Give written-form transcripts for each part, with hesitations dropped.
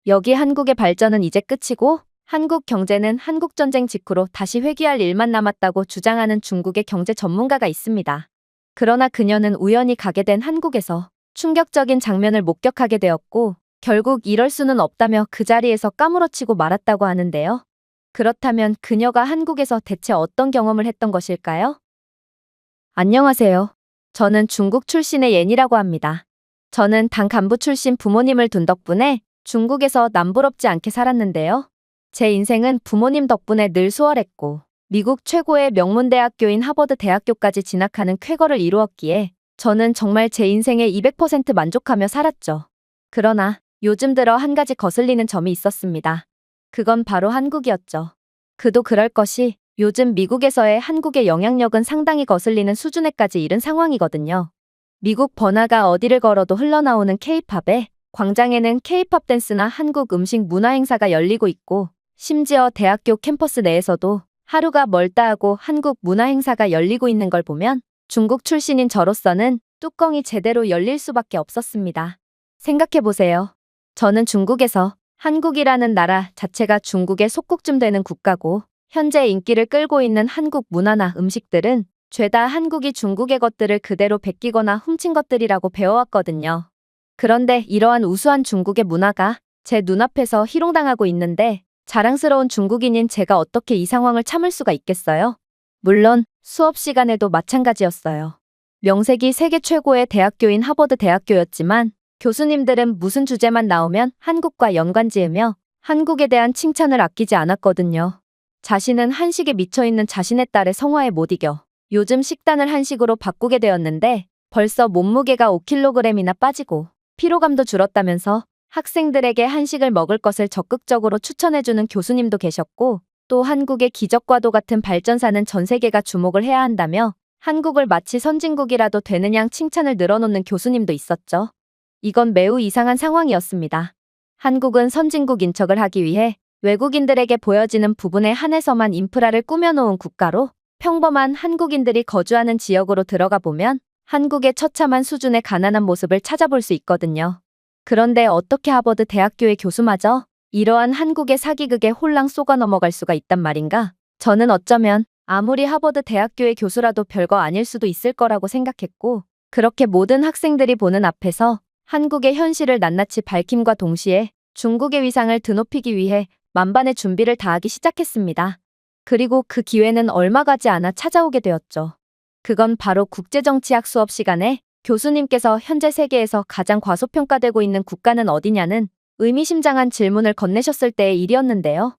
여기 한국의 발전은 이제 끝이고 한국 경제는 한국전쟁 직후로 다시 회귀할 일만 남았다고 주장하는 중국의 경제 전문가가 있습니다. 그러나 그녀는 우연히 가게 된 한국에서 충격적인 장면을 목격하게 되었고 결국 이럴 수는 없다며 그 자리에서 까무러치고 말았다고 하는데요. 그렇다면 그녀가 한국에서 대체 어떤 경험을 했던 것일까요? 안녕하세요. 저는 중국 출신의 옌이라고 합니다. 저는 당 간부 출신 부모님을 둔 덕분에 중국에서 남부럽지 않게 살았는데요. 제 인생은 부모님 덕분에 늘 수월했고 미국 최고의 명문대학교인 하버드 대학교까지 진학하는 쾌거를 이루었기에 저는 정말 제 인생에 200% 만족하며 살았죠. 그러나 요즘 들어 한 가지 거슬리는 점이 있었습니다. 그건 바로 한국이었죠. 그도 그럴 것이 요즘 미국에서의 한국의 영향력은 상당히 거슬리는 수준에까지 이른 상황이거든요. 미국 번화가 어디를 걸어도 흘러나오는 K-팝에 광장에는 K-팝 댄스나 한국 음식 문화 행사가 열리고 있고 심지어 대학교 캠퍼스 내에서도 하루가 멀다 하고 한국 문화 행사가 열리고 있는 걸 보면 중국 출신인 저로서는 뚜껑이 제대로 열릴 수밖에 없었습니다. 생각해보세요. 저는 중국에서 한국이라는 나라 자체가 중국의 속국쯤 되는 국가고 현재 인기를 끌고 있는 한국 문화나 음식들은 죄다 한국이 중국의 것들을 그대로 베끼거나 훔친 것들이라고 배워왔거든요. 그런데 이러한 우수한 중국의 문화가 제 눈앞에서 희롱당하고 있는데 자랑스러운 중국인인 제가 어떻게 이 상황을 참을 수가 있겠어요? 물론 수업 시간에도 마찬가지였어요. 명색이 세계 최고의 대학교인 하버드 대학교였지만 교수님들은 무슨 주제만 나오면 한국과 연관지으며 한국에 대한 칭찬을 아끼지 않았거든요. 자신은 한식에 미쳐있는 자신의 딸의 성화에 못 이겨 요즘 식단을 한식으로 바꾸게 되었는데 벌써 몸무게가 5kg이나 빠지고 피로감도 줄었다면서 학생들에게 한식을 먹을 것을 적극적으로 추천해주는 교수님도 계셨고 또 한국의 기적과도 같은 발전사는 전 세계가 주목을 해야 한다며 한국을 마치 선진국이라도 되는 양 칭찬을 늘어놓는 교수님도 있었죠. 이건 매우 이상한 상황이었습니다. 한국은 선진국 인척을 하기 위해 외국인들에게 보여지는 부분에 한해서만 인프라를 꾸며놓은 국가로 평범한 한국인들이 거주하는 지역으로 들어가 보면 한국의 처참한 수준의 가난한 모습을 찾아볼 수 있거든요. 그런데 어떻게 하버드 대학교의 교수마저 이러한 한국의 사기극에 홀랑 쏘가 넘어갈 수가 있단 말인가? 저는 어쩌면 아무리 하버드 대학교의 교수라도 별거 아닐 수도 있을 거라고 생각했고 그렇게 모든 학생들이 보는 앞에서 한국의 현실을 낱낱이 밝힘과 동시에 중국의 위상을 드높이기 위해 만반의 준비를 다하기 시작했습니다. 그리고 그 기회는 얼마 가지 않아 찾아오게 되었죠. 그건 바로 국제정치학 수업 시간에 교수님께서 현재 세계에서 가장 과소평가되고 있는 국가는 어디냐는 의미심장한 질문을 건네셨을 때의 일이었는데요.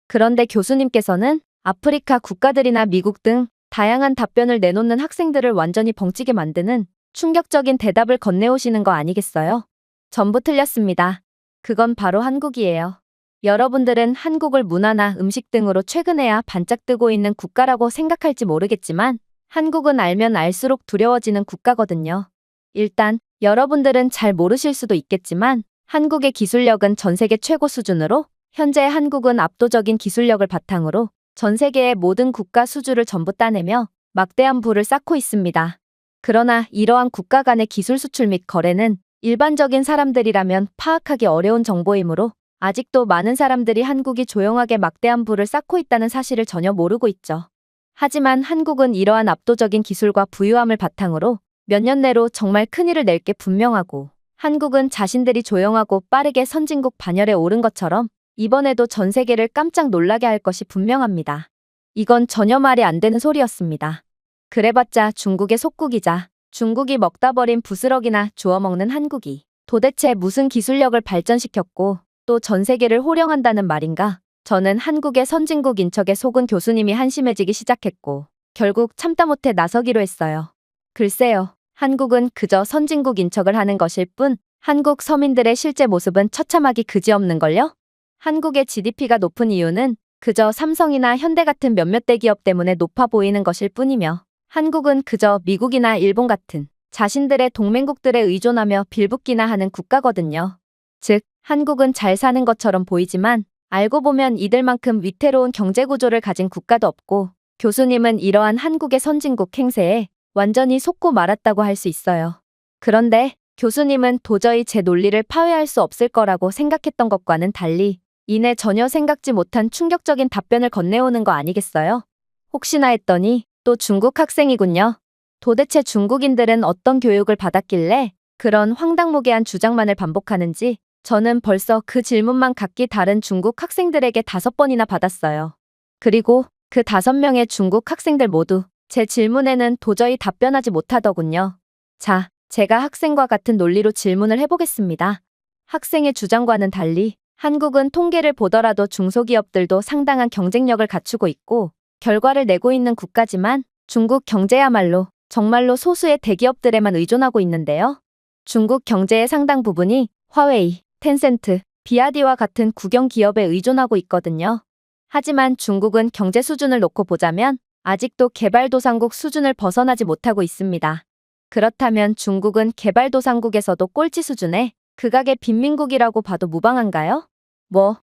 그런데 교수님께서는 아프리카 국가들이나 미국 등 다양한 답변을 내놓는 학생들을 완전히 벙찌게 만드는 충격적인 대답을 건네오시는 거 아니겠어요? 전부 틀렸습니다. 그건 바로 한국이에요. 여러분들은 한국을 문화나 음식 등으로 최근에야 반짝 뜨고 있는 국가라고 생각할지 모르겠지만 한국은 알면 알수록 두려워지는 국가거든요. 일단 여러분들은 잘 모르실 수도 있겠지만 한국의 기술력은 전 세계 최고 수준으로 현재 한국은 압도적인 기술력을 바탕으로 전 세계의 모든 국가 수주를 전부 따내며 막대한 부를 쌓고 있습니다. 그러나 이러한 국가 간의 기술 수출 및 거래는 일반적인 사람들이라면 파악하기 어려운 정보이므로 아직도 많은 사람들이 한국이 조용하게 막대한 부를 쌓고 있다는 사실을 전혀 모르고 있죠. 하지만 한국은 이러한 압도적인 기술과 부유함을 바탕으로 몇 년 내로 정말 큰일을 낼 게 분명하고 한국은 자신들이 조용하고 빠르게 선진국 반열에 오른 것처럼 이번에도 전 세계를 깜짝 놀라게 할 것이 분명합니다. 이건 전혀 말이 안 되는 소리였습니다. 그래봤자 중국의 속국이자 중국이 먹다 버린 부스럭이나 주워먹는 한국이 도대체 무슨 기술력을 발전시켰고 또 전 세계를 호령한다는 말인가? 저는 한국의 선진국 인척에 속은 교수님이 한심해지기 시작했고 결국 참다 못해 나서기로 했어요. 글쎄요. 한국은 그저 선진국 인척을 하는 것일 뿐 한국 서민들의 실제 모습은 처참하기 그지없는걸요? 한국의 GDP가 높은 이유는 그저 삼성이나 현대 같은 몇몇 대기업 때문에 높아 보이는 것일 뿐이며 한국은 그저 미국이나 일본 같은 자신들의 동맹국들에 의존하며 빌붙기나 하는 국가거든요. 즉, 한국은 잘 사는 것처럼 보이지만 알고 보면 이들만큼 위태로운 경제구조를 가진 국가도 없고 교수님은 이러한 한국의 선진국 행세에 완전히 속고 말았다고 할 수 있어요. 그런데 교수님은 도저히 제 논리를 파회할 수 없을 거라고 생각했던 것과는 달리 이내 전혀 생각지 못한 충격적인 답변을 건네오는 거 아니겠어요? 혹시나 했더니 또 중국 학생이군요. 도대체 중국인들은 어떤 교육을 받았길래 그런 황당무계한 주장만을 반복하는지 저는 벌써 그 질문만 각기 다른 중국 학생들에게 5번이나 받았어요. 그리고 그 5명의 중국 학생들 모두 제 질문에는 도저히 답변하지 못하더군요. 자, 제가 학생과 같은 논리로 질문을 해보겠습니다. 학생의 주장과는 달리 한국은 통계를 보더라도 중소기업들도 상당한 경쟁력을 갖추고 있고 결과를 내고 있는 국가지만 중국 경제야말로 정말로 소수의 대기업들에만 의존하고 있는데요. 중국 경제의 상당 부분이 화웨이, 텐센트, 비아디와 같은 국영 기업에 의존하고 있거든요. 하지만 중국은 경제 수준을 놓고 보자면 아직도 개발도상국 수준을 벗어나지 못하고 있습니다. 그렇다면 중국은 개발도상국에서도 꼴찌 수준의 극악의 빈민국이라고 봐도 무방한가요?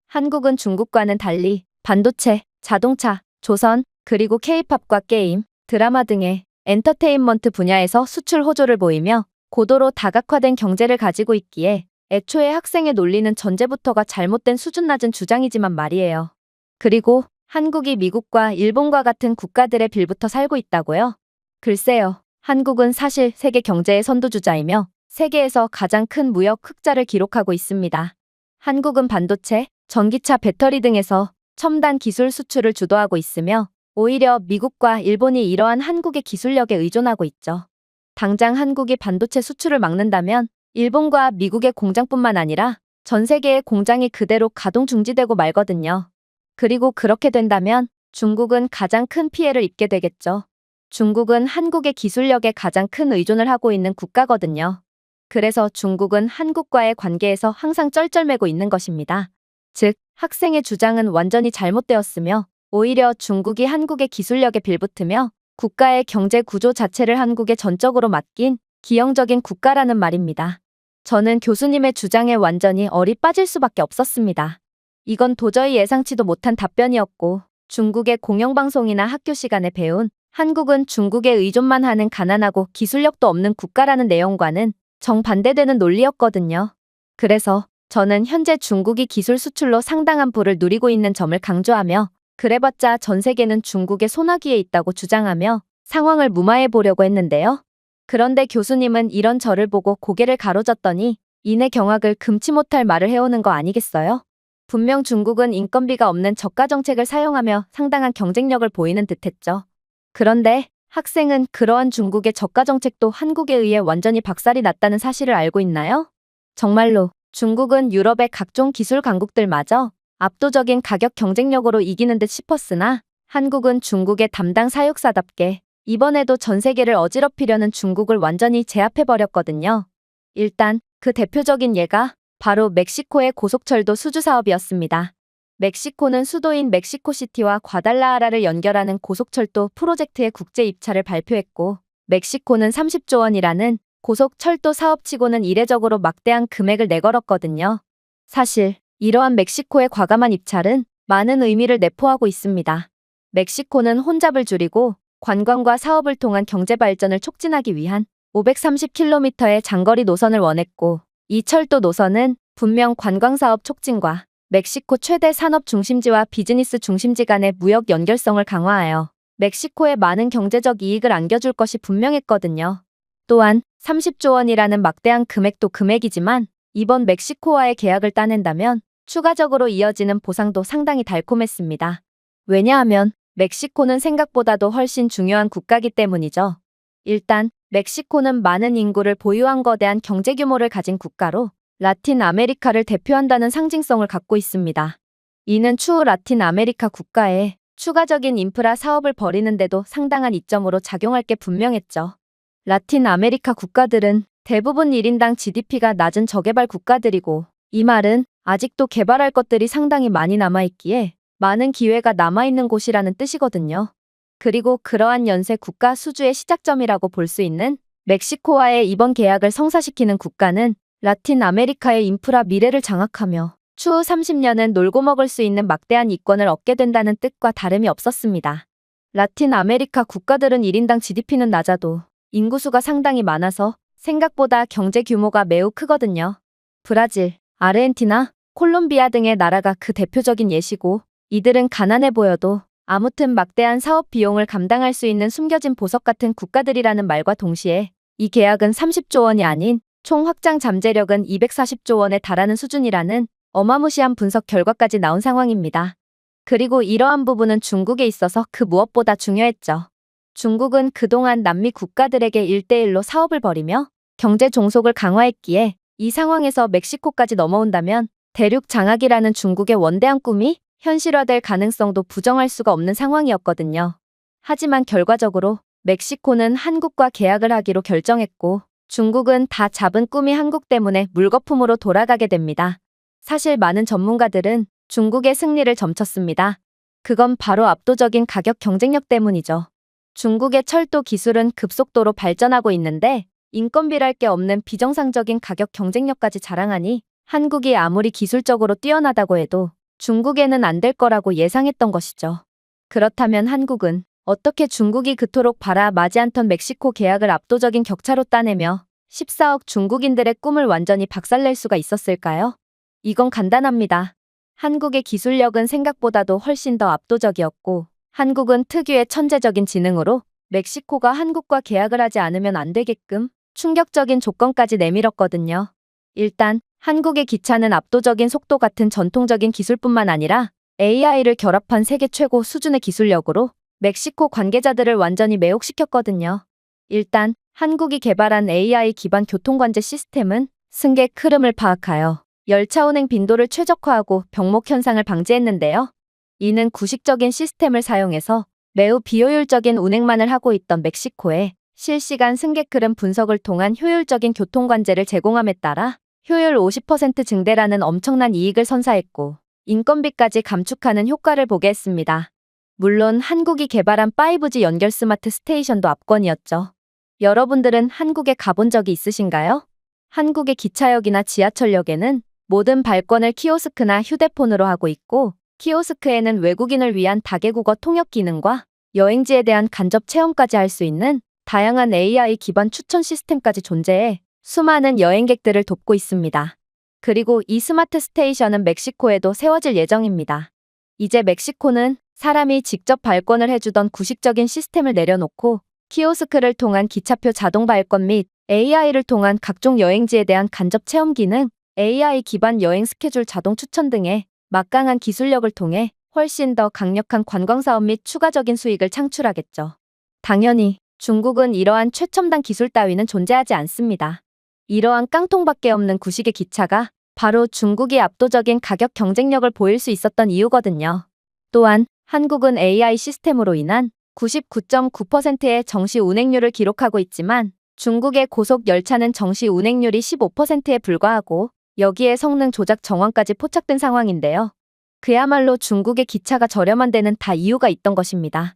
한국은 중국과는 달리 반도체, 자동차, 조선, 그리고 K-팝과 게임, 드라마 등의 엔터테인먼트 분야에서 수출 호조를 보이며 고도로 다각화된 경제를 가지고 있기에 애초에 학생의 논리는 전제부터가 잘못된 수준 낮은 주장이지만 말이에요. 그리고 한국이 미국과 일본과 같은 국가들의 빌부터 살고 있다고요? 글쎄요. 한국은 사실 세계 경제의 선두주자이며 세계에서 가장 큰 무역 흑자를 기록하고 있습니다. 한국은 반도체, 전기차 배터리 등에서 첨단 기술 수출을 주도하고 있으며 오히려 미국과 일본이 이러한 한국의 기술력에 의존하고 있죠. 당장 한국이 반도체 수출을 막는다면 일본과 미국의 공장뿐만 아니라 전 세계의 공장이 그대로 가동 중지되고 말거든요. 그리고 그렇게 된다면 중국은 가장 큰 피해를 입게 되겠죠. 중국은 한국의 기술력에 가장 큰 의존을 하고 있는 국가거든요. 그래서 중국은 한국과의 관계에서 항상 쩔쩔매고 있는 것입니다. 즉, 학생의 주장은 완전히 잘못되었으며 오히려 중국이 한국의 기술력에 빌붙으며 국가의 경제 구조 자체를 한국에 전적으로 맡긴 기형적인 국가라는 말입니다. 저는 교수님의 주장에 완전히 얼이 빠질 수밖에 없었습니다. 이건 도저히 예상치도 못한 답변이었고 중국의 공영방송이나 학교 시간에 배운 한국은 중국에 의존만 하는 가난하고 기술력도 없는 국가라는 내용과는 정반대되는 논리였거든요. 그래서 저는 현재 중국이 기술 수출로 상당한 부를 누리고 있는 점을 강조하며 그래봤자 전 세계는 중국의 소나기에 있다고 주장하며 상황을 무마해 보려고 했는데요. 그런데 교수님은 이런 저를 보고 고개를 가로젓더니 이내 경악을 금치 못할 말을 해오는 거 아니겠어요? 분명 중국은 인건비가 없는 저가 정책을 사용하며 상당한 경쟁력을 보이는 듯했죠. 그런데 학생은 그러한 중국의 저가 정책도 한국에 의해 완전히 박살이 났다는 사실을 알고 있나요? 정말로 중국은 유럽의 각종 기술 강국들마저 압도적인 가격 경쟁력으로 이기는 듯 싶었으나 한국은 중국의 담당 사육사답게 이번에도 전 세계를 어지럽히려는 중국을 완전히 제압해버렸거든요. 일단 그 대표적인 예가 바로 멕시코의 고속철도 수주 사업이었습니다. 멕시코는 수도인 멕시코시티와 과달라하라를 연결하는 고속철도 프로젝트의 국제 입찰을 발표했고 멕시코는 30조 원이라는 고속철도 사업치고는 이례적으로 막대한 금액을 내걸었거든요. 사실 이러한 멕시코의 과감한 입찰은 많은 의미를 내포하고 있습니다. 멕시코는 혼잡을 줄이고 관광과 사업을 통한 경제 발전을 촉진하기 위한 530km의 장거리 노선을 원했고 이 철도 노선은 분명 관광사업 촉진과 멕시코 최대 산업 중심지와 비즈니스 중심지 간의 무역 연결성을 강화하여 멕시코에 많은 경제적 이익을 안겨줄 것이 분명했거든요. 또한 30조 원이라는 막대한 금액도 금액이지만 이번 멕시코와의 계약을 따낸다면 추가적으로 이어지는 보상도 상당히 달콤했습니다. 왜냐하면 멕시코는 생각보다도 훨씬 중요한 국가이기 때문이죠. 일단 멕시코는 많은 인구를 보유한 거대한 경제 규모를 가진 국가로 라틴 아메리카를 대표한다는 상징성을 갖고 있습니다. 이는 추후 라틴 아메리카 국가에 추가적인 인프라 사업을 벌이는데도 상당한 이점으로 작용할 게 분명했죠. 라틴 아메리카 국가들은 대부분 1인당 GDP가 낮은 저개발 국가들이고 이 말은 아직도 개발할 것들이 상당히 많이 남아있기에 많은 기회가 남아있는 곳이라는 뜻이거든요. 그리고 그러한 연쇄 국가 수주의 시작점이라고 볼 수 있는 멕시코와의 이번 계약을 성사시키는 국가는 라틴 아메리카의 인프라 미래를 장악하며 추후 30년은 놀고 먹을 수 있는 막대한 이권을 얻게 된다는 뜻과 다름이 없었습니다. 라틴 아메리카 국가들은 1인당 GDP는 낮아도 인구수가 상당히 많아서 생각보다 경제 규모가 매우 크거든요. 브라질, 아르헨티나, 콜롬비아 등의 나라가 그 대표적인 예시고, 이들은 가난해 보여도 아무튼 막대한 사업 비용을 감당할 수 있는 숨겨진 보석 같은 국가들이라는 말과 동시에 이 계약은 30조 원이 아닌 총 확장 잠재력은 240조 원에 달하는 수준이라는 어마무시한 분석 결과까지 나온 상황입니다. 그리고 이러한 부분은 중국에 있어서 그 무엇보다 중요했죠. 중국은 그동안 남미 국가들에게 1대1로 사업을 벌이며 경제 종속을 강화했기에 이 상황에서 멕시코까지 넘어온다면 대륙 장악이라는 중국의 원대한 꿈이 현실화될 가능성도 부정할 수가 없는 상황이었거든요. 하지만 결과적으로 멕시코는 한국과 계약을 하기로 결정했고 중국은 다 잡은 꿈이 한국 때문에 물거품으로 돌아가게 됩니다. 사실 많은 전문가들은 중국의 승리를 점쳤습니다. 그건 바로 압도적인 가격 경쟁력 때문이죠. 중국의 철도 기술은 급속도로 발전하고 있는데 인건비랄 게 없는 비정상적인 가격 경쟁력까지 자랑하니 한국이 아무리 기술적으로 뛰어나다고 해도 중국에는 안 될 거라고 예상했던 것이죠. 그렇다면 한국은 어떻게 중국이 그토록 바라마지 않던 멕시코 계약을 압도적인 격차로 따내며 14억 중국인들의 꿈을 완전히 박살낼 수가 있었을까요? 이건 간단합니다. 한국의 기술력은 생각보다도 훨씬 더 압도적이었고 한국은 특유의 천재적인 지능으로 멕시코가 한국과 계약을 하지 않으면 안 되게끔 충격적인 조건까지 내밀었거든요. 일단 한국의 기차는 압도적인 속도 같은 전통적인 기술뿐만 아니라 AI를 결합한 세계 최고 수준의 기술력으로 멕시코 관계자들을 완전히 매혹시켰거든요. 일단 한국이 개발한 AI 기반 교통관제 시스템은 승객 흐름을 파악하여 열차 운행 빈도를 최적화하고 병목 현상을 방지했는데요. 이는 구식적인 시스템을 사용해서 매우 비효율적인 운행만을 하고 있던 멕시코에 실시간 승객 흐름 분석을 통한 효율적인 교통관제를 제공함에 따라 효율 50% 증대라는 엄청난 이익을 선사했고 인건비까지 감축하는 효과를 보게 했습니다. 물론 한국이 개발한 5G 연결 스마트 스테이션도 압권이었죠. 여러분들은 한국에 가본 적이 있으신가요? 한국의 기차역이나 지하철역에는 모든 발권을 키오스크나 휴대폰으로 하고 있고 키오스크에는 외국인을 위한 다개국어 통역 기능과 여행지에 대한 간접 체험까지 할 수 있는 다양한 AI 기반 추천 시스템까지 존재해 수많은 여행객들을 돕고 있습니다. 그리고 이 스마트 스테이션은 멕시코에도 세워질 예정입니다. 이제 멕시코는 사람이 직접 발권을 해주던 구식적인 시스템을 내려놓고 키오스크를 통한 기차표 자동 발권 및 AI를 통한 각종 여행지에 대한 간접 체험 기능, AI 기반 여행 스케줄 자동 추천 등의 막강한 기술력을 통해 훨씬 더 강력한 관광사업 및 추가적인 수익을 창출하겠죠. 당연히 중국은 이러한 최첨단 기술 따위는 존재하지 않습니다. 이러한 깡통밖에 없는 구식의 기차가 바로 중국이 압도적인 가격 경쟁력을 보일 수 있었던 이유거든요. 또한 한국은 AI 시스템으로 인한 99.9%의 정시 운행률을 기록하고 있지만 중국의 고속 열차는 정시 운행률이 15%에 불과하고 여기에 성능 조작 정황까지 포착된 상황인데요. 그야말로 중국의 기차가 저렴한 데는 다 이유가 있던 것입니다.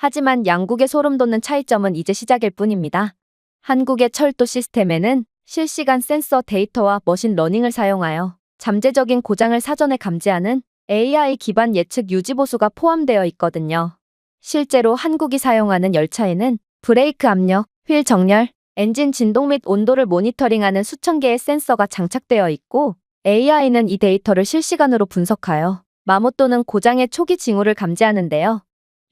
하지만 양국의 소름 돋는 차이점은 이제 시작일 뿐입니다. 한국의 철도 시스템에는 실시간 센서 데이터와 머신 러닝을 사용하여 잠재적인 고장을 사전에 감지하는 AI 기반 예측 유지 보수가 포함되어 있거든요. 실제로 한국이 사용하는 열차에는 브레이크 압력, 휠 정렬, 엔진 진동 및 온도를 모니터링하는 수천 개의 센서가 장착되어 있고 AI는 이 데이터를 실시간으로 분석하여 마모 또는 고장의 초기 징후를 감지하는데요.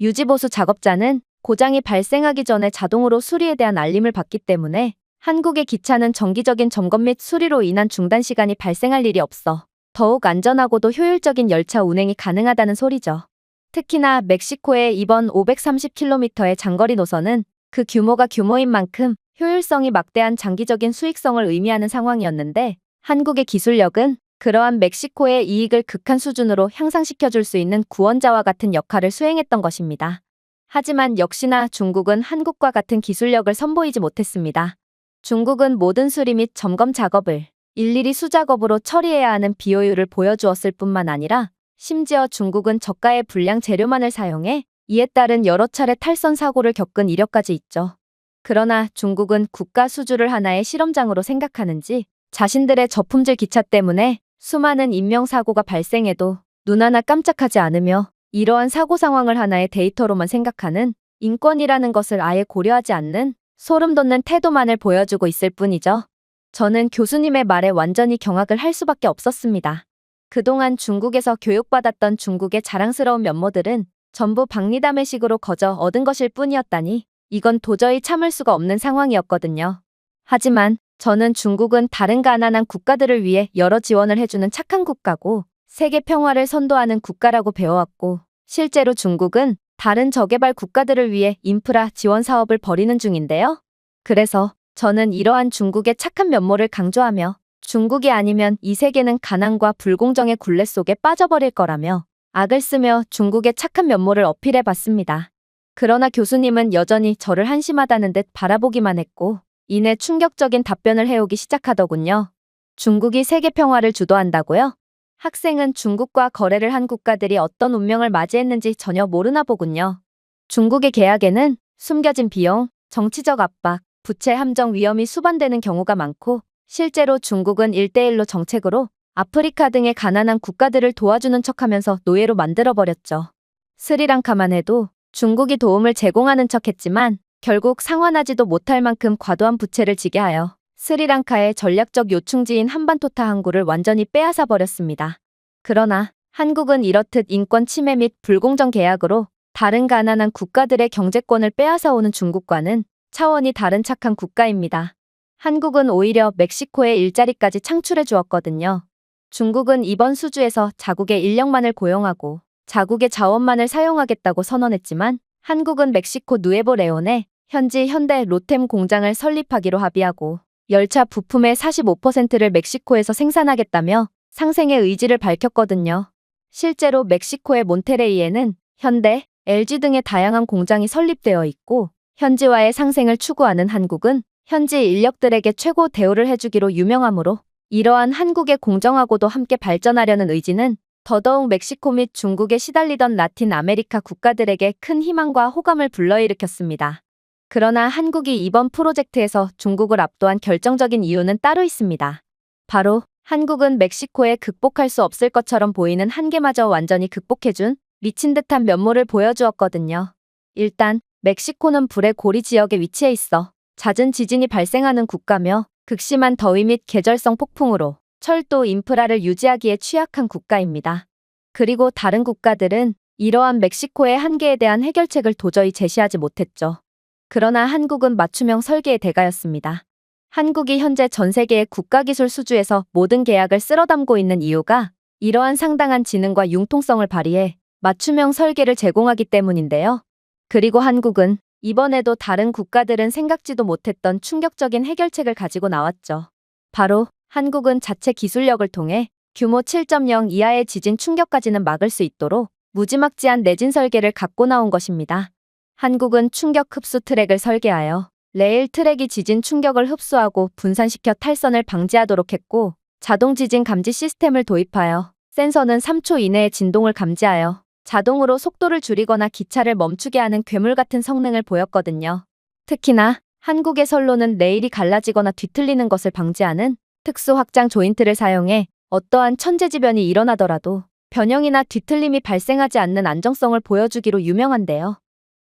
유지보수 작업자는 고장이 발생하기 전에 자동으로 수리에 대한 알림을 받기 때문에 한국의 기차는 정기적인 점검 및 수리로 인한 중단 시간이 발생할 일이 없어 더욱 안전하고도 효율적인 열차 운행이 가능하다는 소리죠. 특히나 멕시코의 이번 530km의 장거리 노선은 그 규모가 규모인 만큼 효율성이 막대한 장기적인 수익성을 의미하는 상황이었는데 한국의 기술력은 그러한 멕시코의 이익을 극한 수준으로 향상시켜줄 수 있는 구원자와 같은 역할을 수행했던 것입니다. 하지만 역시나 중국은 한국과 같은 기술력을 선보이지 못했습니다. 중국은 모든 수리 및 점검 작업을 일일이 수작업으로 처리해야 하는 비효율을 보여주었을 뿐만 아니라 심지어 중국은 저가의 불량 재료만을 사용해 이에 따른 여러 차례 탈선 사고를 겪은 이력까지 있죠. 그러나 중국은 국가 수주를 하나의 실험장으로 생각하는지 자신들의 저품질 기차 때문에 수많은 인명사고가 발생해도 눈 하나 깜짝하지 않으며 이러한 사고 상황을 하나의 데이터로만 생각하는 인권이라는 것을 아예 고려하지 않는 소름 돋는 태도만을 보여주고 있을 뿐이죠. 저는 교수님의 말에 완전히 경악을 할 수밖에 없었습니다. 그동안 중국에서 교육받았던 중국의 자랑스러운 면모들은 전부 박리담회식으로 거저 얻은 것일 뿐이었다니 이건 도저히 참을 수가 없는 상황이었거든요. 하지만 저는 중국은 다른 가난한 국가들을 위해 여러 지원을 해주는 착한 국가고 세계 평화를 선도하는 국가라고 배워왔고 실제로 중국은 다른 저개발 국가들을 위해 인프라 지원 사업을 벌이는 중인데요. 그래서 저는 이러한 중국의 착한 면모를 강조하며 중국이 아니면 이 세계는 가난과 불공정의 굴레 속에 빠져버릴 거라며 악을 쓰며 중국의 착한 면모를 어필해 봤습니다. 그러나 교수님은 여전히 저를 한심하다는 듯 바라보기만 했고 이내 충격적인 답변을 해오기 시작하더군요. 중국이 세계 평화를 주도한다고요? 학생은 중국과 거래를 한 국가들이 어떤 운명을 맞이했는지 전혀 모르나 보군요. 중국의 계약에는 숨겨진 비용, 정치적 압박, 부채 함정 위험이 수반되는 경우가 많고 실제로 중국은 1대1로 정책으로 아프리카 등의 가난한 국가들을 도와주는 척하면서 노예로 만들어버렸죠. 스리랑카만 해도 중국이 도움을 제공하는 척했지만 결국 상환하지도 못할 만큼 과도한 부채를 지게 하여 스리랑카의 전략적 요충지인 한반토타 항구를 완전히 빼앗아 버렸습니다. 그러나 한국은 이렇듯 인권 침해 및 불공정 계약으로 다른 가난한 국가들의 경제권을 빼앗아 오는 중국과는 차원이 다른 착한 국가입니다. 한국은 오히려 멕시코에 일자리까지 창출해 주었거든요. 중국은 이번 수주에서 자국의 인력만을 고용하고 자국의 자원만을 사용하겠다고 선언했지만 한국은 멕시코 누에보 레온에 현지 현대 로템 공장을 설립하기로 합의하고 열차 부품의 45%를 멕시코에서 생산하겠다며 상생의 의지를 밝혔거든요. 실제로 멕시코의 몬테레이에는 현대, LG 등의 다양한 공장이 설립되어 있고 현지와의 상생을 추구하는 한국은 현지 인력들에게 최고 대우를 해주기로 유명하므로 이러한 한국의 공정하고도 함께 발전하려는 의지는 더더욱 멕시코 및 중국에 시달리던 라틴 아메리카 국가들에게 큰 희망과 호감을 불러일으켰습니다. 그러나 한국이 이번 프로젝트에서 중국을 압도한 결정적인 이유는 따로 있습니다. 바로 한국은 멕시코에 극복할 수 없을 것처럼 보이는 한계마저 완전히 극복해준 미친 듯한 면모를 보여주었거든요. 일단 멕시코는 불의 고리 지역에 위치해 있어 잦은 지진이 발생하는 국가며 극심한 더위 및 계절성 폭풍으로 철도 인프라를 유지하기에 취약한 국가입니다. 그리고 다른 국가들은 이러한 멕시코의 한계에 대한 해결책을 도저히 제시하지 못했죠. 그러나 한국은 맞춤형 설계의 대가였습니다. 한국이 현재 전 세계의 국가기술 수주에서 모든 계약을 쓸어담고 있는 이유가 이러한 상당한 지능과 융통성을 발휘해 맞춤형 설계를 제공하기 때문인데요. 그리고 한국은 이번에도 다른 국가들은 생각지도 못했던 충격적인 해결책을 가지고 나왔죠. 바로 한국은 자체 기술력을 통해 규모 7.0 이하의 지진 충격까지는 막을 수 있도록 무지막지한 내진 설계를 갖고 나온 것입니다. 한국은 충격 흡수 트랙을 설계하여 레일 트랙이 지진 충격을 흡수하고 분산시켜 탈선을 방지하도록 했고 자동 지진 감지 시스템을 도입하여 센서는 3초 이내에 진동을 감지하여 자동으로 속도를 줄이거나 기차를 멈추게 하는 괴물 같은 성능을 보였거든요. 특히나 한국의 선로는 레일이 갈라지거나 뒤틀리는 것을 방지하는 특수 확장 조인트를 사용해 어떠한 천재지변이 일어나더라도 변형이나 뒤틀림이 발생하지 않는 안정성을 보여주기로 유명한데요.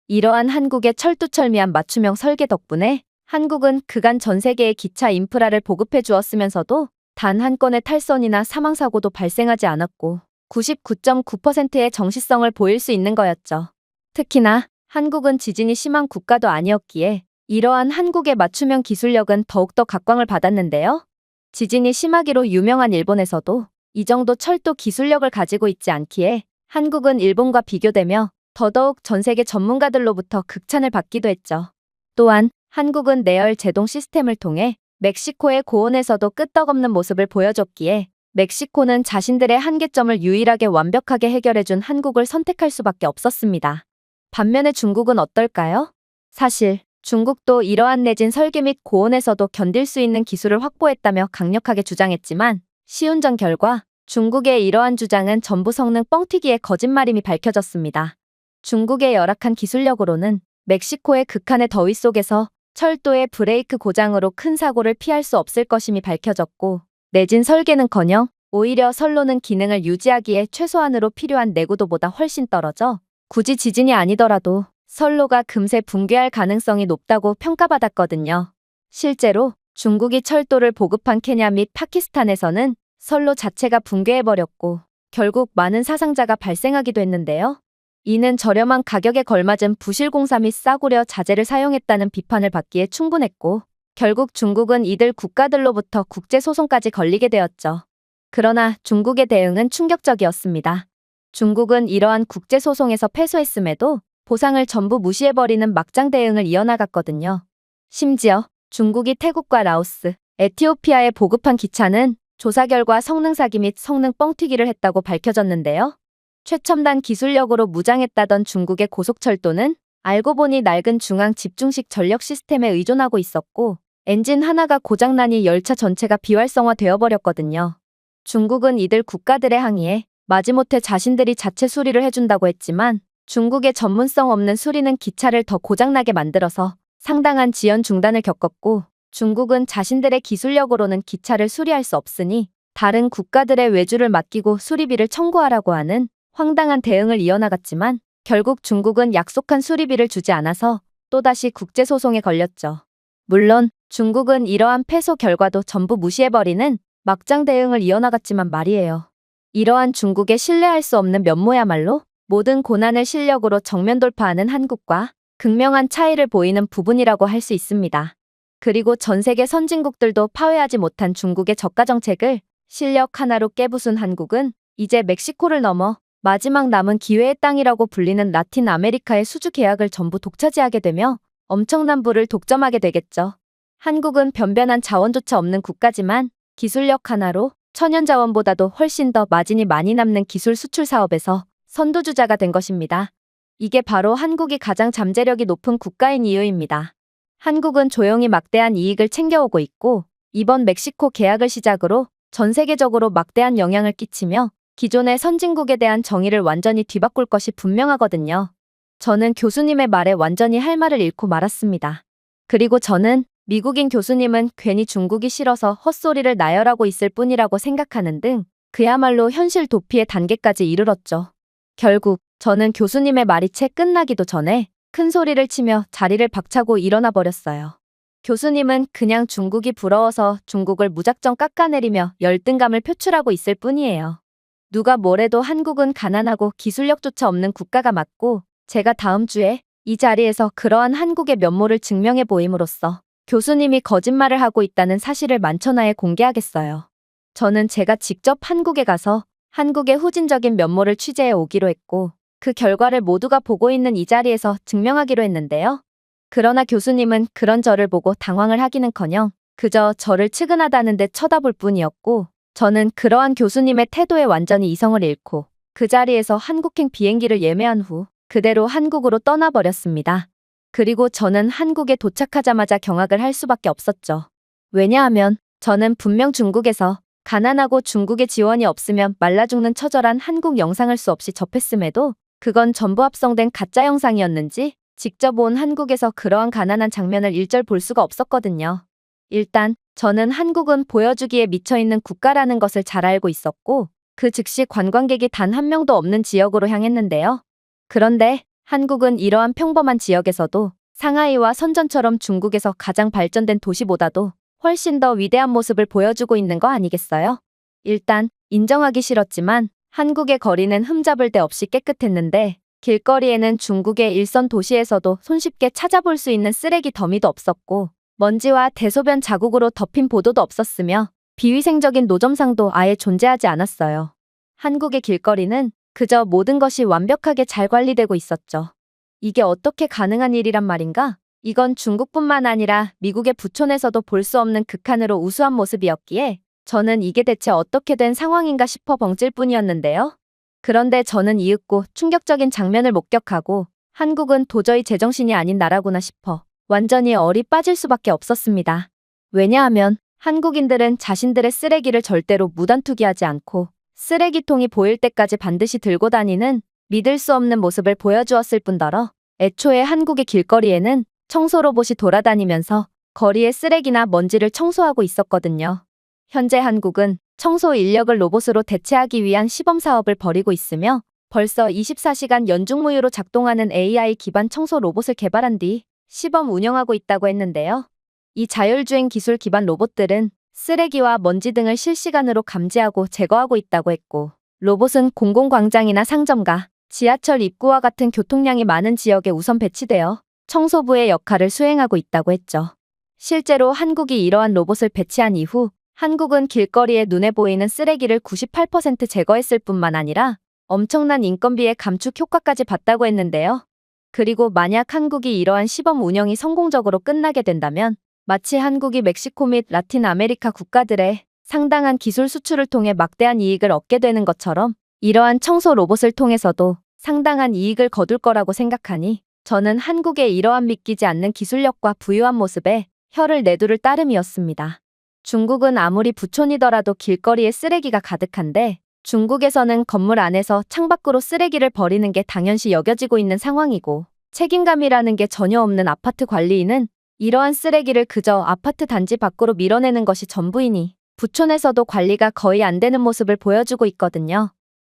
이러한 한국의 철두철미한 맞춤형 설계 덕분에 한국은 그간 전 세계의 기차 인프라를 보급해 주었으면서도 단 한 건의 탈선이나 사망사고도 발생하지 않았고 99.9%의 정시성을 보일 수 있는 거였죠. 특히나 한국은 지진이 심한 국가도 아니었기에 이러한 한국의 맞춤형 기술력은 더욱더 각광을 받았는데요. 지진이 심하기로 유명한 일본에서도 이 정도 철도 기술력을 가지고 있지 않기에 한국은 일본과 비교되며 더더욱 전 세계 전문가들로부터 극찬을 받기도 했죠. 또한 한국은 내열 제동 시스템을 통해 멕시코의 고온에서도 끄떡없는 모습을 보여줬기에 멕시코는 자신들의 한계점을 유일하게 완벽하게 해결해준 한국을 선택할 수밖에 없었습니다. 반면에 중국은 어떨까요? 사실 중국도 이러한 내진 설계 및 고온에서도 견딜 수 있는 기술을 확보했다며 강력하게 주장했지만 시운전 결과 중국의 이러한 주장은 전부 성능 뻥튀기의 거짓말임이 밝혀졌습니다. 중국의 열악한 기술력으로는 멕시코의 극한의 더위 속에서 철도의 브레이크 고장으로 큰 사고를 피할 수 없을 것임이 밝혀졌고 내진 설계는커녕 오히려 선로는 기능을 유지하기에 최소한으로 필요한 내구도보다 훨씬 떨어져 굳이 지진이 아니더라도 선로가 금세 붕괴할 가능성이 높다고 평가받았거든요. 실제로 중국이 철도를 보급한 케냐 및 파키스탄에서는 선로 자체가 붕괴해버렸고 결국 많은 사상자가 발생하기도 했는데요. 이는 저렴한 가격에 걸맞은 부실 공사 및 싸구려 자재를 사용했다는 비판을 받기에 충분했고 결국 중국은 이들 국가들로부터 국제소송까지 걸리게 되었죠. 그러나 중국의 대응은 충격적이었습니다. 중국은 이러한 국제소송에서 패소했음에도 보상을 전부 무시해버리는 막장 대응을 이어나갔거든요. 심지어 중국이 태국과 라오스, 에티오피아에 보급한 기차는 조사 결과 성능 사기 및 성능 뻥튀기를 했다고 밝혀졌는데요. 최첨단 기술력으로 무장했다던 중국의 고속철도는 알고 보니 낡은 중앙 집중식 전력 시스템에 의존하고 있었고 엔진 하나가 고장나니 열차 전체가 비활성화되어 버렸거든요. 중국은 이들 국가들의 항의에 마지못해 자신들이 자체 수리를 해준다고 했지만 중국의 전문성 없는 수리는 기차를 더 고장나게 만들어서 상당한 지연 중단을 겪었고 중국은 자신들의 기술력으로는 기차를 수리할 수 없으니 다른 국가들의 외주를 맡기고 수리비를 청구하라고 하는 황당한 대응을 이어나갔지만 결국 중국은 약속한 수리비를 주지 않아서 또다시 국제소송에 걸렸죠. 물론 중국은 이러한 패소 결과도 전부 무시해버리는 막장 대응을 이어나갔지만 말이에요. 이러한 중국의 신뢰할 수 없는 면모야말로 모든 고난을 실력으로 정면 돌파하는 한국과 극명한 차이를 보이는 부분이라고 할 수 있습니다. 그리고 전 세계 선진국들도 파회하지 못한 중국의 저가 정책을 실력 하나로 깨부순 한국은 이제 멕시코를 넘어 마지막 남은 기회의 땅이라고 불리는 라틴 아메리카의 수주 계약을 전부 독차지하게 되며 엄청난 부를 독점하게 되겠죠. 한국은 변변한 자원조차 없는 국가지만 기술력 하나로 천연자원보다도 훨씬 더 마진이 많이 남는 기술 수출 사업에서 선두주자가 된 것입니다. 이게 바로 한국이 가장 잠재력이 높은 국가인 이유입니다. 한국은 조용히 막대한 이익을 챙겨오고 있고 이번 멕시코 계약을 시작으로 전 세계적으로 막대한 영향을 끼치며 기존의 선진국에 대한 정의를 완전히 뒤바꿀 것이 분명하거든요. 저는 교수님의 말에 완전히 할 말을 잃고 말았습니다. 그리고 저는 미국인 교수님은 괜히 중국이 싫어서 헛소리를 나열하고 있을 뿐이라고 생각하는 등 그야말로 현실 도피의 단계까지 이르렀죠. 결국 저는 교수님의 말이 채 끝나기도 전에 큰 소리를 치며 자리를 박차고 일어나 버렸어요. 교수님은 그냥 중국이 부러워서 중국을 무작정 깎아내리며 열등감을 표출하고 있을 뿐이에요. 누가 뭐래도 한국은 가난하고 기술력조차 없는 국가가 맞고 제가 다음 주에 이 자리에서 그러한 한국의 면모를 증명해 보임으로써 교수님이 거짓말을 하고 있다는 사실을 만천하에 공개하겠어요. 저는 제가 직접 한국에 가서 한국의 후진적인 면모를 취재해 오기로 했고 그 결과를 모두가 보고 있는 이 자리에서 증명하기로 했는데요. 그러나 교수님은 그런 저를 보고 당황을 하기는커녕 그저 저를 측은하다는 듯 쳐다볼 뿐이었고 저는 그러한 교수님의 태도에 완전히 이성을 잃고 그 자리에서 한국행 비행기를 예매한 후 그대로 한국으로 떠나버렸습니다. 그리고 저는 한국에 도착하자마자 경악을 할 수밖에 없었죠. 왜냐하면 저는 분명 중국에서 가난하고 중국의 지원이 없으면 말라 죽는 처절한 한국 영상을 수없이 접했음에도 그건 전부 합성된 가짜 영상이었는지 직접 온 한국에서 그러한 가난한 장면을 일절 볼 수가 없었거든요. 일단 저는 한국은 보여주기에 미쳐있는 국가라는 것을 잘 알고 있었고 그 즉시 관광객이 단 한 명도 없는 지역으로 향했는데요. 그런데 한국은 이러한 평범한 지역에서도 상하이와 선전처럼 중국에서 가장 발전된 도시보다도 훨씬 더 위대한 모습을 보여주고 있는 거 아니겠어요? 일단 인정하기 싫었지만 한국의 거리는 흠잡을 데 없이 깨끗했는데 길거리에는 중국의 일선 도시에서도 손쉽게 찾아볼 수 있는 쓰레기 더미도 없었고 먼지와 대소변 자국으로 덮인 보도도 없었으며 비위생적인 노점상도 아예 존재하지 않았어요. 한국의 길거리는 그저 모든 것이 완벽하게 잘 관리되고 있었죠. 이게 어떻게 가능한 일이란 말인가? 이건 중국뿐만 아니라 미국의 부촌에서도 볼 수 없는 극한으로 우수한 모습이었기에 저는 이게 대체 어떻게 된 상황인가 싶어 벙찔 뿐이었는데요. 그런데 저는 이윽고 충격적인 장면을 목격하고 한국은 도저히 제정신이 아닌 나라구나 싶어 완전히 얼이 빠질 수밖에 없었습니다. 왜냐하면 한국인들은 자신들의 쓰레기를 절대로 무단 투기하지 않고 쓰레기통이 보일 때까지 반드시 들고 다니는 믿을 수 없는 모습을 보여주었을 뿐더러 애초에 한국의 길거리에는 청소 로봇이 돌아다니면서 거리의 쓰레기나 먼지를 청소하고 있었거든요. 현재 한국은 청소 인력을 로봇으로 대체하기 위한 시범 사업을 벌이고 있으며 벌써 24시간 연중무휴로 작동하는 AI 기반 청소 로봇을 개발한 뒤 시범 운영하고 있다고 했는데요. 이 자율주행 기술 기반 로봇들은 쓰레기와 먼지 등을 실시간으로 감지하고 제거하고 있다고 했고, 로봇은 공공광장이나 상점가, 지하철 입구와 같은 교통량이 많은 지역에 우선 배치되어 청소부의 역할을 수행하고 있다고 했죠. 실제로 한국이 이러한 로봇을 배치한 이후 한국은 길거리에 눈에 보이는 쓰레기를 98% 제거했을 뿐만 아니라 엄청난 인건비의 감축 효과까지 봤다고 했는데요. 그리고 만약 한국이 이러한 시범 운영이 성공적으로 끝나게 된다면 마치 한국이 멕시코 및 라틴 아메리카 국가들의 상당한 기술 수출을 통해 막대한 이익을 얻게 되는 것처럼 이러한 청소 로봇을 통해서도 상당한 이익을 거둘 거라고 생각하니 저는 한국의 이러한 믿기지 않는 기술력과 부유한 모습에 혀를 내두를 따름이었습니다. 중국은 아무리 부촌이더라도 길거리에 쓰레기가 가득한데 중국에서는 건물 안에서 창밖으로 쓰레기를 버리는 게 당연시 여겨지고 있는 상황이고, 책임감이라는 게 전혀 없는 아파트 관리인은 이러한 쓰레기를 그저 아파트 단지 밖으로 밀어내는 것이 전부이니 부촌에서도 관리가 거의 안 되는 모습을 보여주고 있거든요.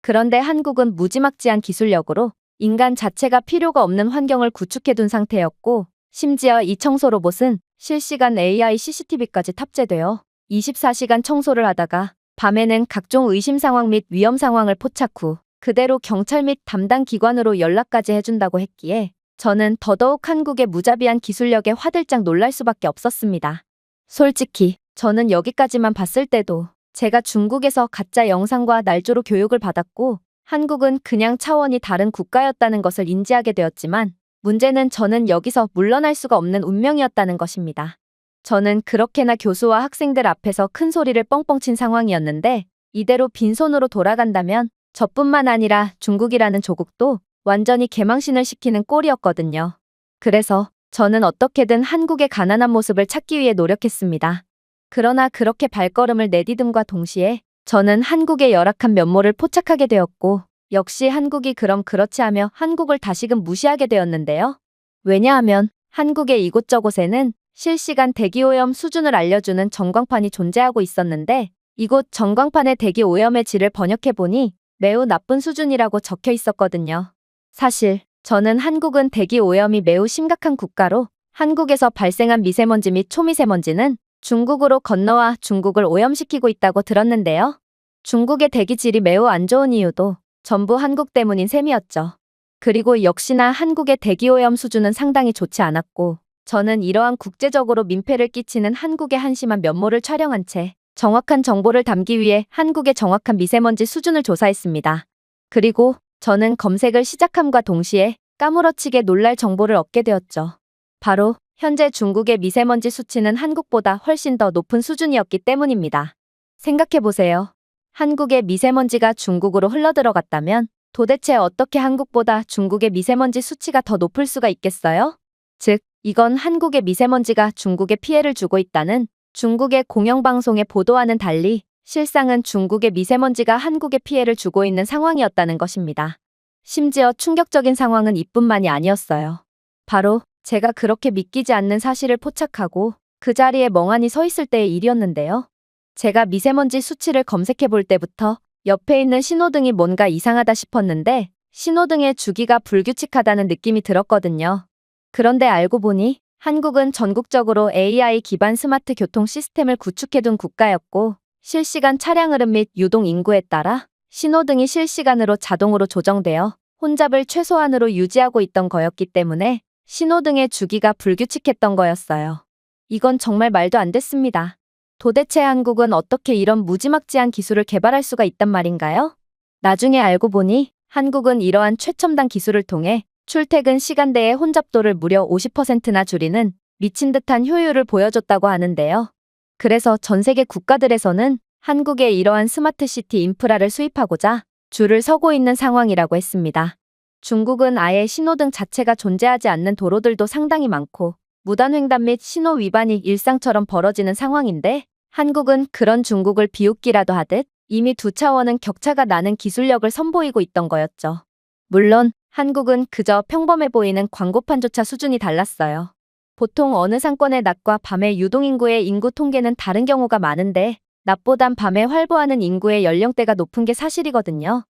그런데 한국은 무지막지한 기술력으로 인간 자체가 필요가 없는 환경을 구축해둔 상태였고, 심지어 이 청소 로봇은 실시간 AI CCTV까지 탑재되어 24시간 청소를 하다가 밤에는 각종 의심 상황 및 위험 상황을 포착 후 그대로 경찰 및 담당 기관으로 연락까지 해준다고 했기에 저는 더더욱 한국의 무자비한 기술력에 화들짝 놀랄 수밖에 없었습니다. 솔직히 저는 여기까지만 봤을 때도 제가 중국에서 가짜 영상과 날조로 교육을 받았고 한국은 그냥 차원이 다른 국가였다는 것을 인지하게 되었지만, 문제는 저는 여기서 물러날 수가 없는 운명이었다는 것입니다. 저는 그렇게나 교수와 학생들 앞에서 큰 소리를 뻥뻥 친 상황이었는데 이대로 빈손으로 돌아간다면 저뿐만 아니라 중국이라는 조국도 완전히 개망신을 시키는 꼴이었거든요. 그래서 저는 어떻게든 한국의 가난한 모습을 찾기 위해 노력했습니다. 그러나 그렇게 발걸음을 내디듬과 동시에 저는 한국의 열악한 면모를 포착하게 되었고, 역시 한국이 그럼 그렇지 하며 한국을 다시금 무시하게 되었는데요. 왜냐하면 한국의 이곳저곳에는 실시간 대기오염 수준을 알려주는 전광판이 존재하고 있었는데 이곳 전광판의 대기오염의 질을 번역해보니 매우 나쁜 수준이라고 적혀 있었거든요. 사실 저는 한국은 대기오염이 매우 심각한 국가로 한국에서 발생한 미세먼지 및 초미세먼지는 중국으로 건너와 중국을 오염시키고 있다고 들었는데요. 중국의 대기질이 매우 안 좋은 이유도 전부 한국 때문인 셈이었죠. 그리고 역시나 한국의 대기오염 수준은 상당히 좋지 않았고, 저는 이러한 국제적으로 민폐를 끼치는 한국의 한심한 면모를 촬영한 채 정확한 정보를 담기 위해 한국의 정확한 미세먼지 수준을 조사했습니다. 그리고 저는 검색을 시작함과 동시에 까무러치게 놀랄 정보를 얻게 되었죠. 바로 현재 중국의 미세먼지 수치는 한국보다 훨씬 더 높은 수준이었기 때문입니다. 생각해보세요. 한국의 미세먼지가 중국으로 흘러들어갔다면 도대체 어떻게 한국보다 중국의 미세먼지 수치가 더 높을 수가 있겠어요? 즉, 이건 한국의 미세먼지가 중국에 피해를 주고 있다는 중국의 공영방송의 보도와는 달리 실상은 중국의 미세먼지가 한국에 피해를 주고 있는 상황이었다는 것입니다. 심지어 충격적인 상황은 이뿐만이 아니었어요. 바로 제가 그렇게 믿기지 않는 사실을 포착하고 그 자리에 멍하니 서 있을 때의 일이었는데요. 제가 미세먼지 수치를 검색해 볼 때부터 옆에 있는 신호등이 뭔가 이상하다 싶었는데 신호등의 주기가 불규칙하다는 느낌이 들었거든요. 그런데 알고 보니 한국은 전국적으로 AI 기반 스마트 교통 시스템을 구축해둔 국가였고, 실시간 차량 흐름 및 유동 인구에 따라 신호등이 실시간으로 자동으로 조정되어 혼잡을 최소한으로 유지하고 있던 거였기 때문에 신호등의 주기가 불규칙했던 거였어요. 이건 정말 말도 안 됐습니다. 도대체 한국은 어떻게 이런 무지막지한 기술을 개발할 수가 있단 말인가요? 나중에 알고 보니 한국은 이러한 최첨단 기술을 통해 출퇴근 시간대의 혼잡도를 무려 50%나 줄이는 미친 듯한 효율을 보여줬다고 하는데요. 그래서 전 세계 국가들에서는 한국의 이러한 스마트 시티 인프라를 수입하고자 줄을 서고 있는 상황이라고 했습니다. 중국은 아예 신호등 자체가 존재하지 않는 도로들도 상당히 많고 무단횡단 및 신호 위반이 일상처럼 벌어지는 상황인데 한국은 그런 중국을 비웃기라도 하듯 이미 두 차원은 격차가 나는 기술력을 선보이고 있던 거였죠. 물론 한국은 그저 평범해 보이는 광고판조차 수준이 달랐어요. 보통 어느 상권의 낮과 밤의 유동인구의 인구 통계는 다른 경우가 많은데 낮보단 밤에 활보하는 인구의 연령대가 높은 게 사실이거든요.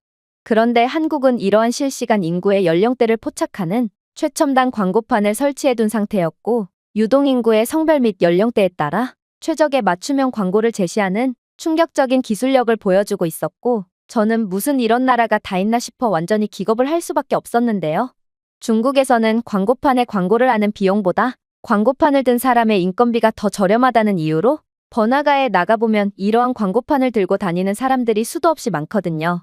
그런데 한국은 이러한 실시간 인구의 연령대를 포착하는 최첨단 광고판을 설치해둔 상태였고, 유동인구의 성별 및 연령대에 따라 최적의 맞춤형 광고를 제시하는 충격적인 기술력을 보여주고 있었고, 저는 무슨 이런 나라가 다 있나 싶어 완전히 기겁을 할 수밖에 없었는데요. 중국에서는 광고판에 광고를 하는 비용보다 광고판을 든 사람의 인건비가 더 저렴하다는 이유로 번화가에 나가보면 이러한 광고판을 들고 다니는 사람들이 수도 없이 많거든요.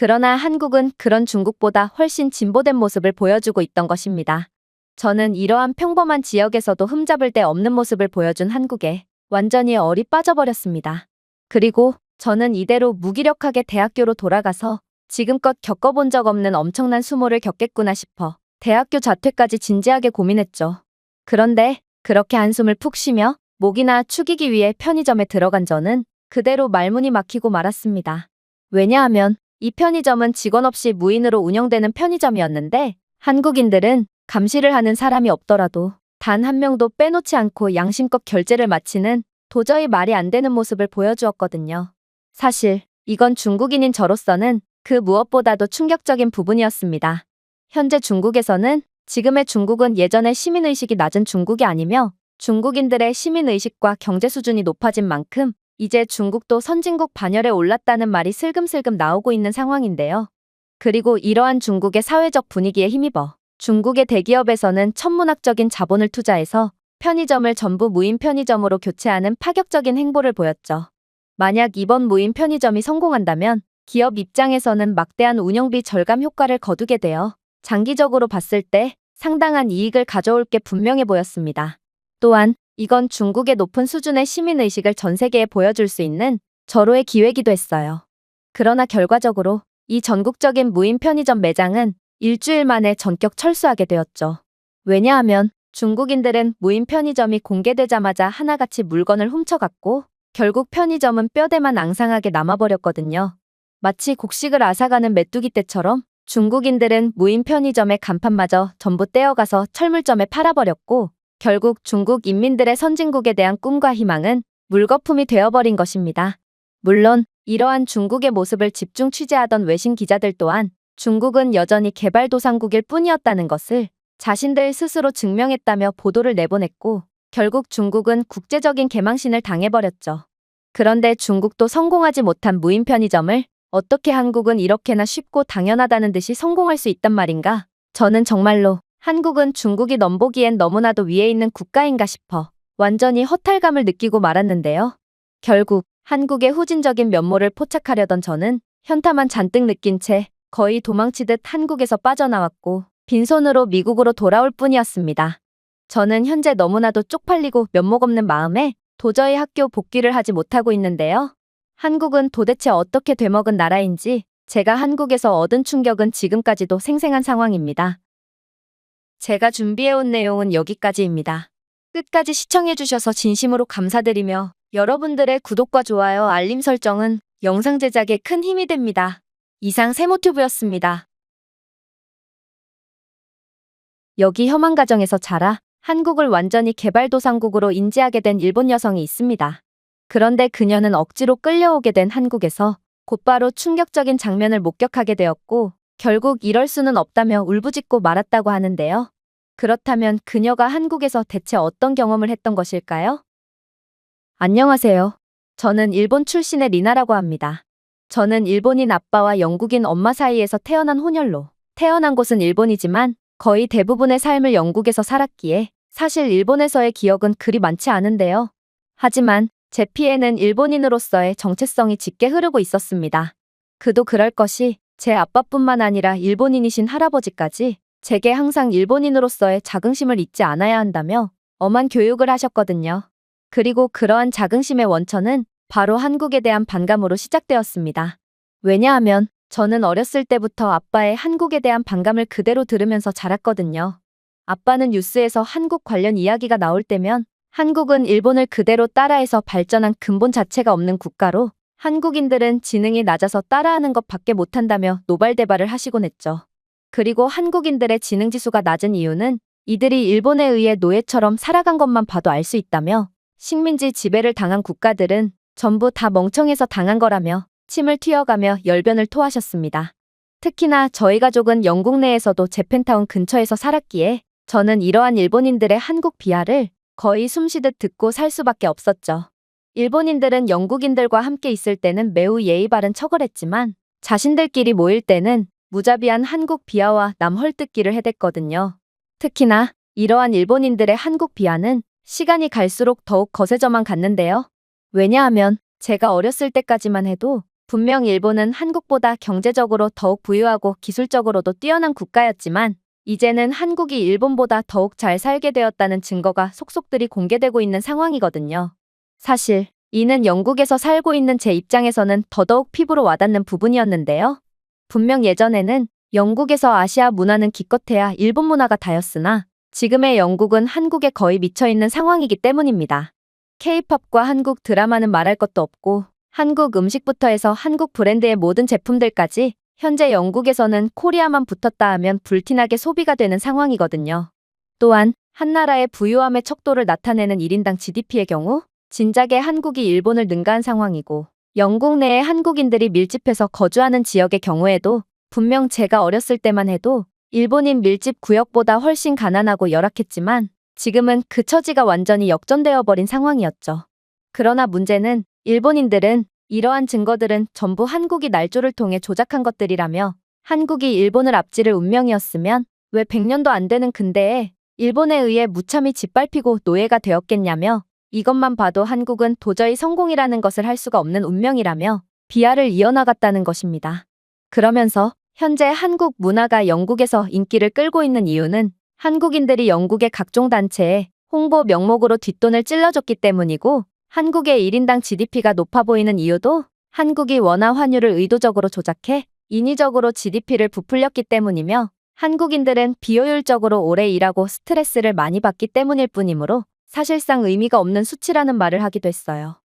그러나 한국은 그런 중국보다 훨씬 진보된 모습을 보여주고 있던 것입니다. 저는 이러한 평범한 지역에서도 흠잡을 데 없는 모습을 보여준 한국에 완전히 얼이 빠져버렸습니다. 그리고 저는 이대로 무기력하게 대학교로 돌아가서 지금껏 겪어본 적 없는 엄청난 수모를 겪겠구나 싶어 대학교 자퇴까지 진지하게 고민했죠. 그런데 그렇게 한숨을 푹 쉬며 목이나 축이기 위해 편의점에 들어간 저는 그대로 말문이 막히고 말았습니다. 왜냐하면 이 편의점은 직원 없이 무인으로 운영되는 편의점이었는데 한국인들은 감시를 하는 사람이 없더라도 단 한 명도 빼놓지 않고 양심껏 결제를 마치는 도저히 말이 안 되는 모습을 보여주었거든요. 사실 이건 중국인인 저로서는 그 무엇보다도 충격적인 부분이었습니다. 현재 중국에서는 지금의 중국은 예전의 시민의식이 낮은 중국이 아니며 중국인들의 시민의식과 경제 수준이 높아진 만큼 이제 중국도 선진국 반열에 올랐다는 말이 슬금슬금 나오고 있는 상황인데요. 그리고 이러한 중국의 사회적 분위기에 힘입어 중국의 대기업에서는 천문학적인 자본을 투자해서 편의점을 전부 무인 편의점으로 교체하는 파격적인 행보를 보였죠. 만약 이번 무인 편의점이 성공한다면 기업 입장에서는 막대한 운영비 절감 효과를 거두게 되어 장기적으로 봤을 때 상당한 이익을 가져올 게 분명해 보였습니다. 또한 이건 중국의 높은 수준의 시민의식을 전 세계에 보여줄 수 있는 절호의 기회이기도 했어요. 그러나 결과적으로 이 전국적인 무인 편의점 매장은 일주일 만에 전격 철수하게 되었죠. 왜냐하면 중국인들은 무인 편의점이 공개되자마자 하나같이 물건을 훔쳐갔고 결국 편의점은 뼈대만 앙상하게 남아버렸거든요. 마치 곡식을 앗아가는 메뚜기 떼처럼 중국인들은 무인 편의점의 간판마저 전부 떼어가서 철물점에 팔아버렸고 결국 중국 인민들의 선진국에 대한 꿈과 희망은 물거품이 되어버린 것입니다. 물론 이러한 중국의 모습을 집중 취재하던 외신 기자들 또한 중국은 여전히 개발도상국일 뿐이었다는 것을 자신들 스스로 증명했다며 보도를 내보냈고 결국 중국은 국제적인 개망신을 당해버렸죠. 그런데 중국도 성공하지 못한 무인 편의점을 어떻게 한국은 이렇게나 쉽고 당연하다는 듯이 성공할 수 있단 말인가? 저는 정말로 한국은 중국이 넘보기엔 너무나도 위에 있는 국가인가 싶어 완전히 허탈감을 느끼고 말았는데요. 결국 한국의 후진적인 면모를 포착하려던 저는 현타만 잔뜩 느낀 채 거의 도망치듯 한국에서 빠져나왔고 빈손으로 미국으로 돌아올 뿐이었습니다. 저는 현재 너무나도 쪽팔리고 면목 없는 마음에 도저히 학교 복귀를 하지 못하고 있는데요. 한국은 도대체 어떻게 되먹은 나라인지 제가 한국에서 얻은 충격은 지금까지도 생생한 상황입니다. 제가 준비해온 내용은 여기까지입니다. 끝까지 시청해주셔서 진심으로 감사드리며 여러분들의 구독과 좋아요, 알림 설정은 영상 제작에 큰 힘이 됩니다. 이상 세모튜브였습니다. 여기 혐한 가정에서 자라 한국을 완전히 개발도상국으로 인지하게 된 일본 여성이 있습니다. 그런데 그녀는 억지로 끌려오게 된 한국에서 곧바로 충격적인 장면을 목격하게 되었고 결국 이럴 수는 없다며 울부짖고 말았다고 하는데요. 그렇다면 그녀가 한국에서 대체 어떤 경험을 했던 것일까요? 안녕하세요. 저는 일본 출신의 리나라고 합니다. 저는 일본인 아빠와 영국인 엄마 사이에서 태어난 혼혈로 태어난 곳은 일본이지만 거의 대부분의 삶을 영국에서 살았기에 사실 일본에서의 기억은 그리 많지 않은데요. 하지만 제 피에는 일본인으로서의 정체성이 짙게 흐르고 있었습니다. 그도 그럴 것이 제 아빠뿐만 아니라 일본인이신 할아버지까지 제게 항상 일본인으로서의 자긍심을 잊지 않아야 한다며 엄한 교육을 하셨거든요. 그리고 그러한 자긍심의 원천은 바로 한국에 대한 반감으로 시작되었습니다. 왜냐하면 저는 어렸을 때부터 아빠의 한국에 대한 반감을 그대로 들으면서 자랐거든요. 아빠는 뉴스에서 한국 관련 이야기가 나올 때면 한국은 일본을 그대로 따라해서 발전한 근본 자체가 없는 국가로 한국인들은 지능이 낮아서 따라하는 것밖에 못한다며 노발대발을 하시곤 했죠. 그리고 한국인들의 지능지수가 낮은 이유는 이들이 일본에 의해 노예처럼 살아간 것만 봐도 알 수 있다며 식민지 지배를 당한 국가들은 전부 다 멍청해서 당한 거라며 침을 튀어가며 열변을 토하셨습니다. 특히나 저희 가족은 영국 내에서도 재팬타운 근처에서 살았기에 저는 이러한 일본인들의 한국 비하를 거의 숨쉬듯 듣고 살 수밖에 없었죠. 일본인들은 영국인들과 함께 있을 때는 매우 예의 바른 척을 했지만 자신들끼리 모일 때는 무자비한 한국 비하와 남헐뜯기를 해댔거든요. 특히나 이러한 일본인들의 한국 비하는 시간이 갈수록 더욱 거세져만 갔는데요. 왜냐하면 제가 어렸을 때까지만 해도 분명 일본은 한국보다 경제적으로 더욱 부유하고 기술적으로도 뛰어난 국가였지만 이제는 한국이 일본보다 더욱 잘 살게 되었다는 증거가 속속들이 공개되고 있는 상황이거든요. 사실 이는 영국에서 살고 있는 제 입장에서는 더더욱 피부로 와닿는 부분이었는데요. 분명 예전에는 영국에서 아시아 문화는 기껏해야 일본 문화가 다였으나 지금의 영국은 한국에 거의 미쳐있는 상황이기 때문입니다. K-팝과 한국 드라마는 말할 것도 없고 한국 음식부터 해서 한국 브랜드의 모든 제품들까지 현재 영국에서는 코리아만 붙었다 하면 불티나게 소비가 되는 상황이거든요. 또한 한 나라의 부유함의 척도를 나타내는 1인당 GDP의 경우 진작에 한국이 일본을 능가한 상황이고 영국 내에 한국인들이 밀집해서 거주하는 지역의 경우에도 분명 제가 어렸을 때만 해도 일본인 밀집 구역보다 훨씬 가난하고 열악했지만 지금은 그 처지가 완전히 역전되어 버린 상황이었죠. 그러나 문제는 일본인들은 이러한 증거들은 전부 한국이 날조를 통해 조작한 것들이라며 한국이 일본을 앞지를 운명이었으면 왜 100년도 안 되는 근대에 일본에 의해 무참히 짓밟히고 노예가 되었겠냐며 이것만 봐도 한국은 도저히 성공이라는 것을 할 수가 없는 운명이라며 비하를 이어나갔다는 것입니다. 그러면서 현재 한국 문화가 영국에서 인기를 끌고 있는 이유는 한국인들이 영국의 각종 단체에 홍보 명목으로 뒷돈을 찔러줬기 때문이고 한국의 1인당 GDP가 높아 보이는 이유도 한국이 원화 환율을 의도적으로 조작해 인위적으로 GDP를 부풀렸기 때문이며 한국인들은 비효율적으로 오래 일하고 스트레스를 많이 받기 때문일 뿐이므로 사실상 의미가 없는 수치라는 말을 하기도 했어요.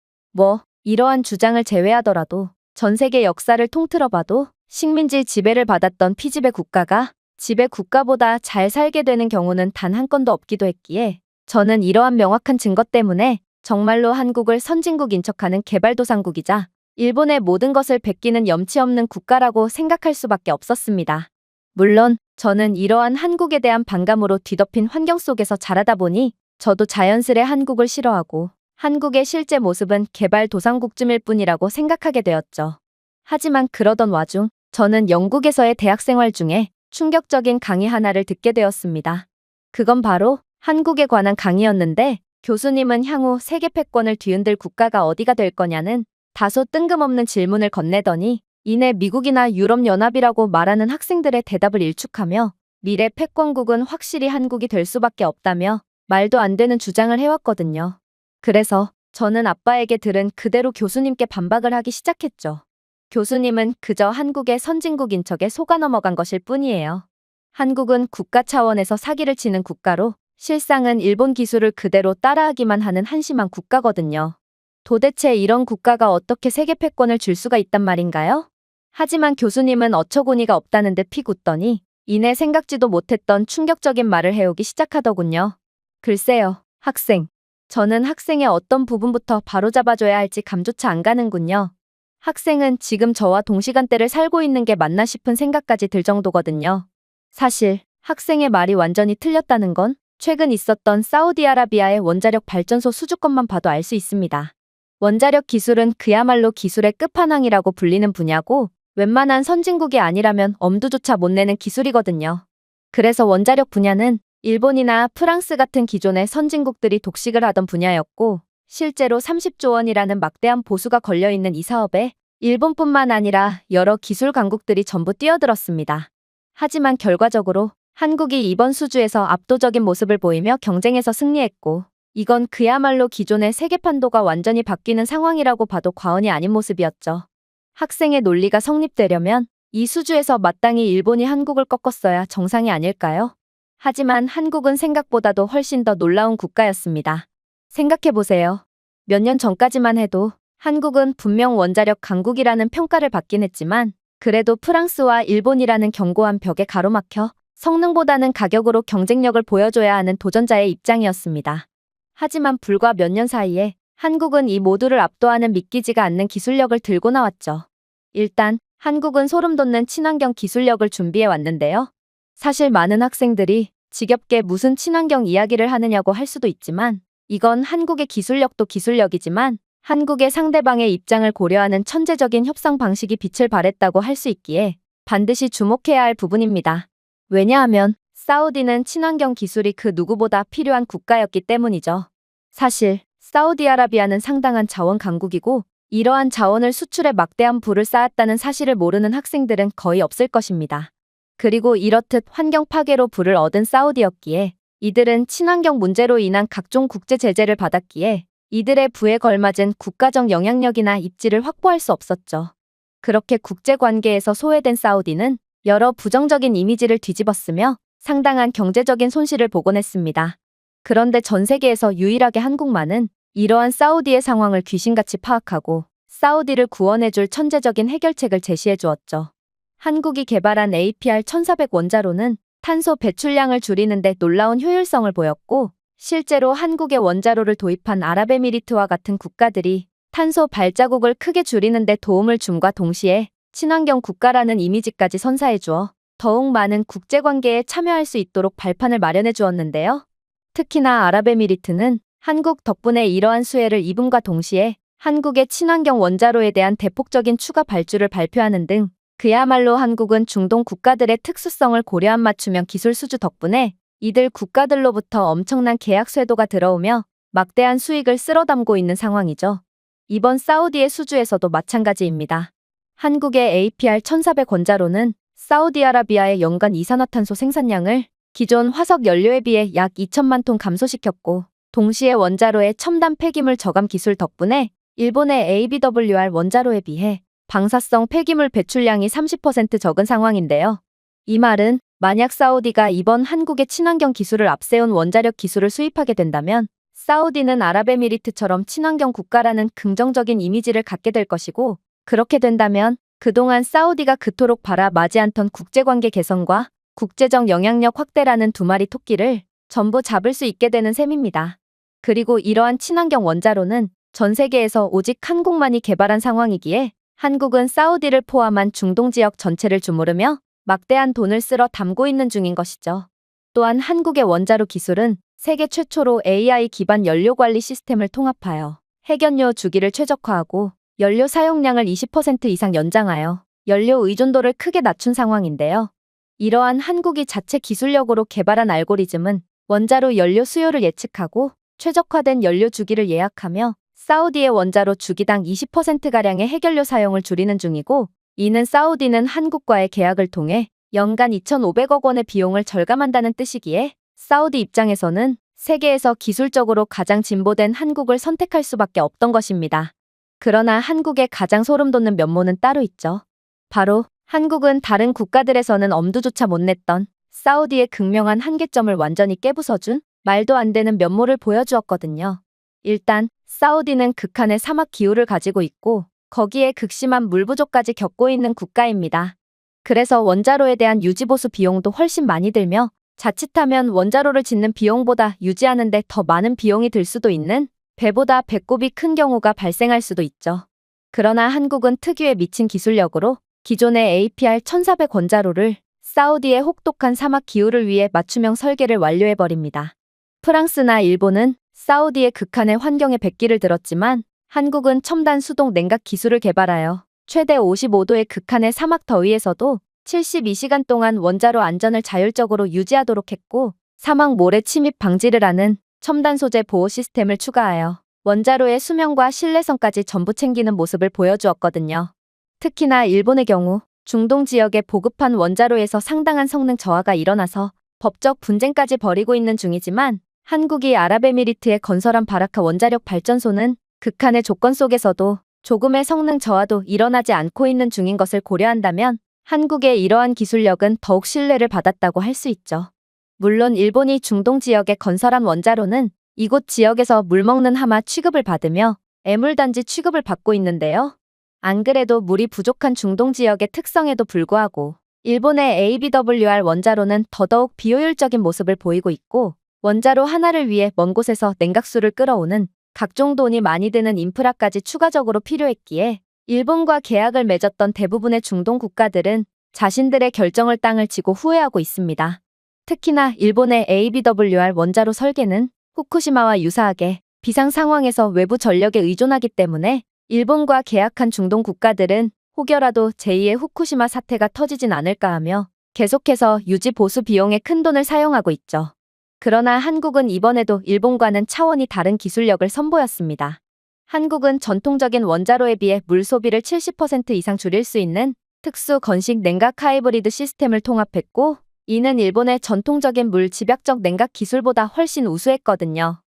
이러한 주장을 제외하더라도 전 세계 역사를 통틀어봐도 식민지 지배를 받았던 피지배 국가가 지배 국가보다 잘 살게 되는 경우는 단 한 건도 없기도 했기에 저는 이러한 명확한 증거 때문에 정말로 한국을 선진국 인척하는 개발도상국이자 일본의 모든 것을 베끼는 염치 없는 국가라고 생각할 수밖에 없었습니다. 물론 저는 이러한 한국에 대한 반감으로 뒤덮인 환경 속에서 자라다 보니 저도 자연스레 한국을 싫어하고 한국의 실제 모습은 개발도상국쯤일 뿐이라고 생각하게 되었죠. 하지만 그러던 와중 저는 영국에서의 대학 생활 중에 충격적인 강의 하나를 듣게 되었습니다. 그건 바로 한국에 관한 강의였는데 교수님은 향후 세계 패권을 뒤흔들 국가가 어디가 될 거냐는 다소 뜬금없는 질문을 건네더니 이내 미국이나 유럽연합이라고 말하는 학생들의 대답을 일축하며 미래 패권국은 확실히 한국이 될 수밖에 없다며 말도 안 되는 주장을 해왔거든요. 그래서 저는 아빠에게 들은 그대로 교수님께 반박을 하기 시작했죠. 교수님은 그저 한국의 선진국인 척에 속아 넘어간 것일 뿐이에요. 한국은 국가 차원에서 사기를 치는 국가로 실상은 일본 기술을 그대로 따라하기만 하는 한심한 국가거든요. 도대체 이런 국가가 어떻게 세계 패권을 줄 수가 있단 말인가요? 하지만 교수님은 어처구니가 없다는 듯 피웃더니 이내 생각지도 못했던 충격적인 말을 해오기 시작하더군요. 글쎄요, 학생. 저는 학생의 어떤 부분부터 바로잡아줘야 할지 감조차 안 가는군요. 학생은 지금 저와 동시간대를 살고 있는 게 맞나 싶은 생각까지 들 정도거든요. 사실 학생의 말이 완전히 틀렸다는 건 최근 있었던 사우디아라비아의 원자력 발전소 수주건만 봐도 알 수 있습니다. 원자력 기술은 그야말로 기술의 끝판왕이라고 불리는 분야고 웬만한 선진국이 아니라면 엄두조차 못 내는 기술이거든요. 그래서 원자력 분야는 일본이나 프랑스 같은 기존의 선진국들이 독식을 하던 분야였고 실제로 30조 원이라는 막대한 보수가 걸려있는 이 사업에 일본뿐만 아니라 여러 기술 강국들이 전부 뛰어들었습니다. 하지만 결과적으로 한국이 이번 수주에서 압도적인 모습을 보이며 경쟁에서 승리했고 이건 그야말로 기존의 세계 판도가 완전히 바뀌는 상황이라고 봐도 과언이 아닌 모습이었죠. 학생의 논리가 성립되려면 이 수주에서 마땅히 일본이 한국을 꺾었어야 정상이 아닐까요? 하지만 한국은 생각보다도 훨씬 더 놀라운 국가였습니다. 생각해보세요. 몇 년 전까지만 해도 한국은 분명 원자력 강국이라는 평가를 받긴 했지만 그래도 프랑스와 일본이라는 견고한 벽에 가로막혀 성능보다는 가격으로 경쟁력을 보여줘야 하는 도전자의 입장이었습니다. 하지만 불과 몇 년 사이에 한국은 이 모두를 압도하는 믿기지가 않는 기술력을 들고 나왔죠. 일단 한국은 소름 돋는 친환경 기술력을 준비해 왔는데요. 사실 많은 학생들이 지겹게 무슨 친환경 이야기를 하느냐고 할 수도 있지만 이건 한국의 기술력도 기술력이지만 한국의 상대방의 입장을 고려하는 천재적인 협상 방식이 빛을 발했다고 할 수 있기에 반드시 주목해야 할 부분입니다. 왜냐하면 사우디는 친환경 기술이 그 누구보다 필요한 국가였기 때문이죠. 사실 사우디아라비아는 상당한 자원 강국이고 이러한 자원을 수출에 막대한 부를 쌓았다는 사실을 모르는 학생들은 거의 없을 것입니다. 그리고 이렇듯 환경 파괴로 부를 얻은 사우디였기에 이들은 친환경 문제로 인한 각종 국제 제재를 받았기에 이들의 부에 걸맞은 국가적 영향력이나 입지를 확보할 수 없었죠. 그렇게 국제 관계에서 소외된 사우디는 여러 부정적인 이미지를 뒤집었으며 상당한 경제적인 손실을 보곤 했습니다. 그런데 전 세계에서 유일하게 한국만은 이러한 사우디의 상황을 귀신같이 파악하고 사우디를 구원해줄 천재적인 해결책을 제시해 주었죠. 한국이 개발한 APR-1400 원자로는 탄소 배출량을 줄이는 데 놀라운 효율성을 보였고 실제로 한국의 원자로를 도입한 아랍에미리트와 같은 국가들이 탄소 발자국을 크게 줄이는 데 도움을 줌과 동시에 친환경 국가라는 이미지까지 선사해 주어 더욱 많은 국제관계에 참여할 수 있도록 발판을 마련해 주었는데요. 특히나 아랍에미리트는 한국 덕분에 이러한 수혜를 입음과 동시에 한국의 친환경 원자로에 대한 대폭적인 추가 발주를 발표하는 등 그야말로 한국은 중동 국가들의 특수성을 고려한 맞춤형 기술 수주 덕분에 이들 국가들로부터 엄청난 계약 쇄도가 들어오며 막대한 수익을 쓸어담고 있는 상황이죠. 이번 사우디의 수주에서도 마찬가지입니다. 한국의 APR-1400 원자로는 사우디아라비아의 연간 이산화탄소 생산량을 기존 화석 연료에 비해 약 2천만 톤 감소시켰고 동시에 원자로의 첨단 폐기물 저감 기술 덕분에 일본의 ABWR 원자로에 비해 방사성 폐기물 배출량이 30% 적은 상황인데요. 이 말은 만약 사우디가 이번 한국의 친환경 기술을 앞세운 원자력 기술을 수입하게 된다면 사우디는 아랍에미리트처럼 친환경 국가라는 긍정적인 이미지를 갖게 될 것이고 그렇게 된다면 그동안 사우디가 그토록 바라마지 않던 국제관계 개선과 국제적 영향력 확대라는 두 마리 토끼를 전부 잡을 수 있게 되는 셈입니다. 그리고 이러한 친환경 원자로는 전 세계에서 오직 한국만이 개발한 상황이기에 한국은 사우디를 포함한 중동 지역 전체를 주무르며 막대한 돈을 쓸어 담고 있는 중인 것이죠. 또한 한국의 원자로 기술은 세계 최초로 AI 기반 연료 관리 시스템을 통합하여 핵연료 주기를 최적화하고 연료 사용량을 20% 이상 연장하여 연료 의존도를 크게 낮춘 상황인데요. 이러한 한국이 자체 기술력으로 개발한 알고리즘은 원자로 연료 수요를 예측하고 최적화된 연료 주기를 예약하며 사우디의 원자로 주기당 20%가량의 핵연료 사용을 줄이는 중이고 이는 사우디는 한국과의 계약을 통해 연간 2,500억 원의 비용을 절감한다는 뜻이기에 사우디 입장에서는 세계에서 기술적으로 가장 진보된 한국을 선택할 수밖에 없던 것입니다. 그러나 한국의 가장 소름 돋는 면모는 따로 있죠. 바로 한국은 다른 국가들에서는 엄두조차 못 냈던 사우디의 극명한 한계점을 완전히 깨부숴준 말도 안 되는 면모를 보여주었거든요. 일단 사우디는 극한의 사막 기후를 가지고 있고 거기에 극심한 물 부족까지 겪고 있는 국가입니다. 그래서 원자로에 대한 유지보수 비용도 훨씬 많이 들며 자칫하면 원자로를 짓는 비용보다 유지하는 데 더 많은 비용이 들 수도 있는 배보다 배꼽이 큰 경우가 발생할 수도 있죠. 그러나 한국은 특유의 미친 기술력으로 기존의 APR-1400 원자로를 사우디의 혹독한 사막 기후를 위해 맞춤형 설계를 완료해버립니다. 프랑스나 일본은 사우디의 극한의 환경에 백기를 들었지만 한국은 첨단 수동 냉각 기술을 개발하여 최대 55도의 극한의 사막 더위에서도 72시간 동안 원자로 안전을 자율적으로 유지하도록 했고 사막 모래 침입 방지를 하는 첨단 소재 보호 시스템을 추가하여 원자로의 수명과 신뢰성까지 전부 챙기는 모습을 보여주었거든요. 특히나 일본의 경우 중동 지역의 보급한 원자로에서 상당한 성능 저하가 일어나서 법적 분쟁까지 벌이고 있는 중이지만 한국이 아랍에미리트에 건설한 바라카 원자력 발전소는 극한의 조건 속에서도 조금의 성능 저하도 일어나지 않고 있는 중인 것을 고려한다면 한국의 이러한 기술력은 더욱 신뢰를 받았다고 할 수 있죠. 물론 일본이 중동 지역에 건설한 원자로는 이곳 지역에서 물먹는 하마 취급을 받으며 애물단지 취급을 받고 있는데요. 안 그래도 물이 부족한 중동 지역의 특성에도 불구하고 일본의 ABWR 원자로는 더더욱 비효율적인 모습을 보이고 있고 원자로 하나를 위해 먼 곳에서 냉각수를 끌어오는 각종 돈이 많이 드는 인프라까지 추가적으로 필요했기에 일본과 계약을 맺었던 대부분의 중동 국가들은 자신들의 결정을 땅을 치고 후회하고 있습니다. 특히나 일본의 ABWR 원자로 설계는 후쿠시마와 유사하게 비상 상황에서 외부 전력에 의존하기 때문에 일본과 계약한 중동 국가들은 혹여라도 제2의 후쿠시마 사태가 터지진 않을까 하며 계속해서 유지 보수 비용에 큰 돈을 사용하고 있죠. 그러나 한국은 이번에도 일본과는 차원이 다른 기술력을 선보였습니다. 한국은 전통적인 원자로에 비해 물 소비를 70% 이상 줄일 수 있는 특수 건식 냉각 하이브리드 시스템을 통합했고, 이는 일본의 전통적인 물 집약적 냉각 기술보다 훨씬 우수했거든요.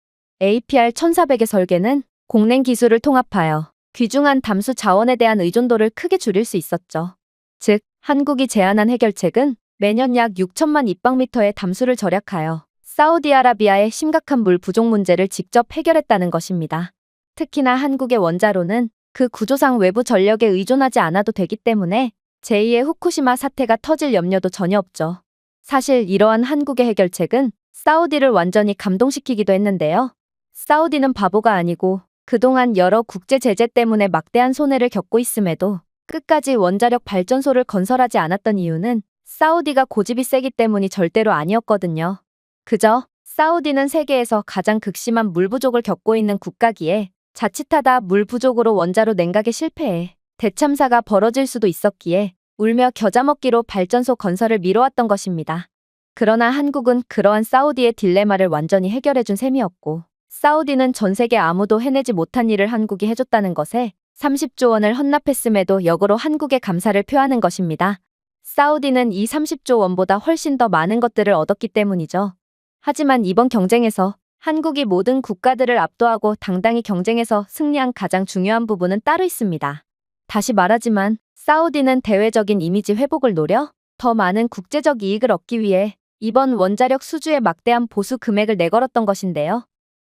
APR 1400의 설계는 공냉 기술을 통합하여 귀중한 담수 자원에 대한 의존도를 크게 줄일 수 있었죠. 즉, 한국이 제안한 해결책은 매년 약 6천만 입방미터의 담수를 절약하여 사우디아라비아의 심각한 물 부족 문제를 직접 해결했다는 것입니다. 특히나 한국의 원자로는 그 구조상 외부 전력에 의존하지 않아도 되기 때문에 제2의 후쿠시마 사태가 터질 염려도 전혀 없죠. 사실 이러한 한국의 해결책은 사우디를 완전히 감동시키기도 했는데요. 사우디는 바보가 아니고 그동안 여러 국제 제재 때문에 막대한 손해를 겪고 있음에도 끝까지 원자력 발전소를 건설하지 않았던 이유는 사우디가 고집이 세기 때문이 절대로 아니었거든요. 그저 사우디는 세계에서 가장 극심한 물 부족을 겪고 있는 국가기에 자칫하다 물 부족으로 원자로 냉각에 실패해 대참사가 벌어질 수도 있었기에 울며 겨자 먹기로 발전소 건설을 미뤄왔던 것입니다. 그러나 한국은 그러한 사우디의 딜레마를 완전히 해결해준 셈이었고, 사우디는 전 세계 아무도 해내지 못한 일을 한국이 해줬다는 것에 30조 원을 헌납했음에도 역으로 한국에 감사를 표하는 것입니다. 사우디는 이 30조 원보다 훨씬 더 많은 것들을 얻었기 때문이죠. 하지만 이번 경쟁에서 한국이 모든 국가들을 압도하고 당당히 경쟁에서 승리한 가장 중요한 부분은 따로 있습니다. 다시 말하지만 사우디는 대외적인 이미지 회복을 노려 더 많은 국제적 이익을 얻기 위해 이번 원자력 수주에 막대한 보수 금액을 내걸었던 것인데요.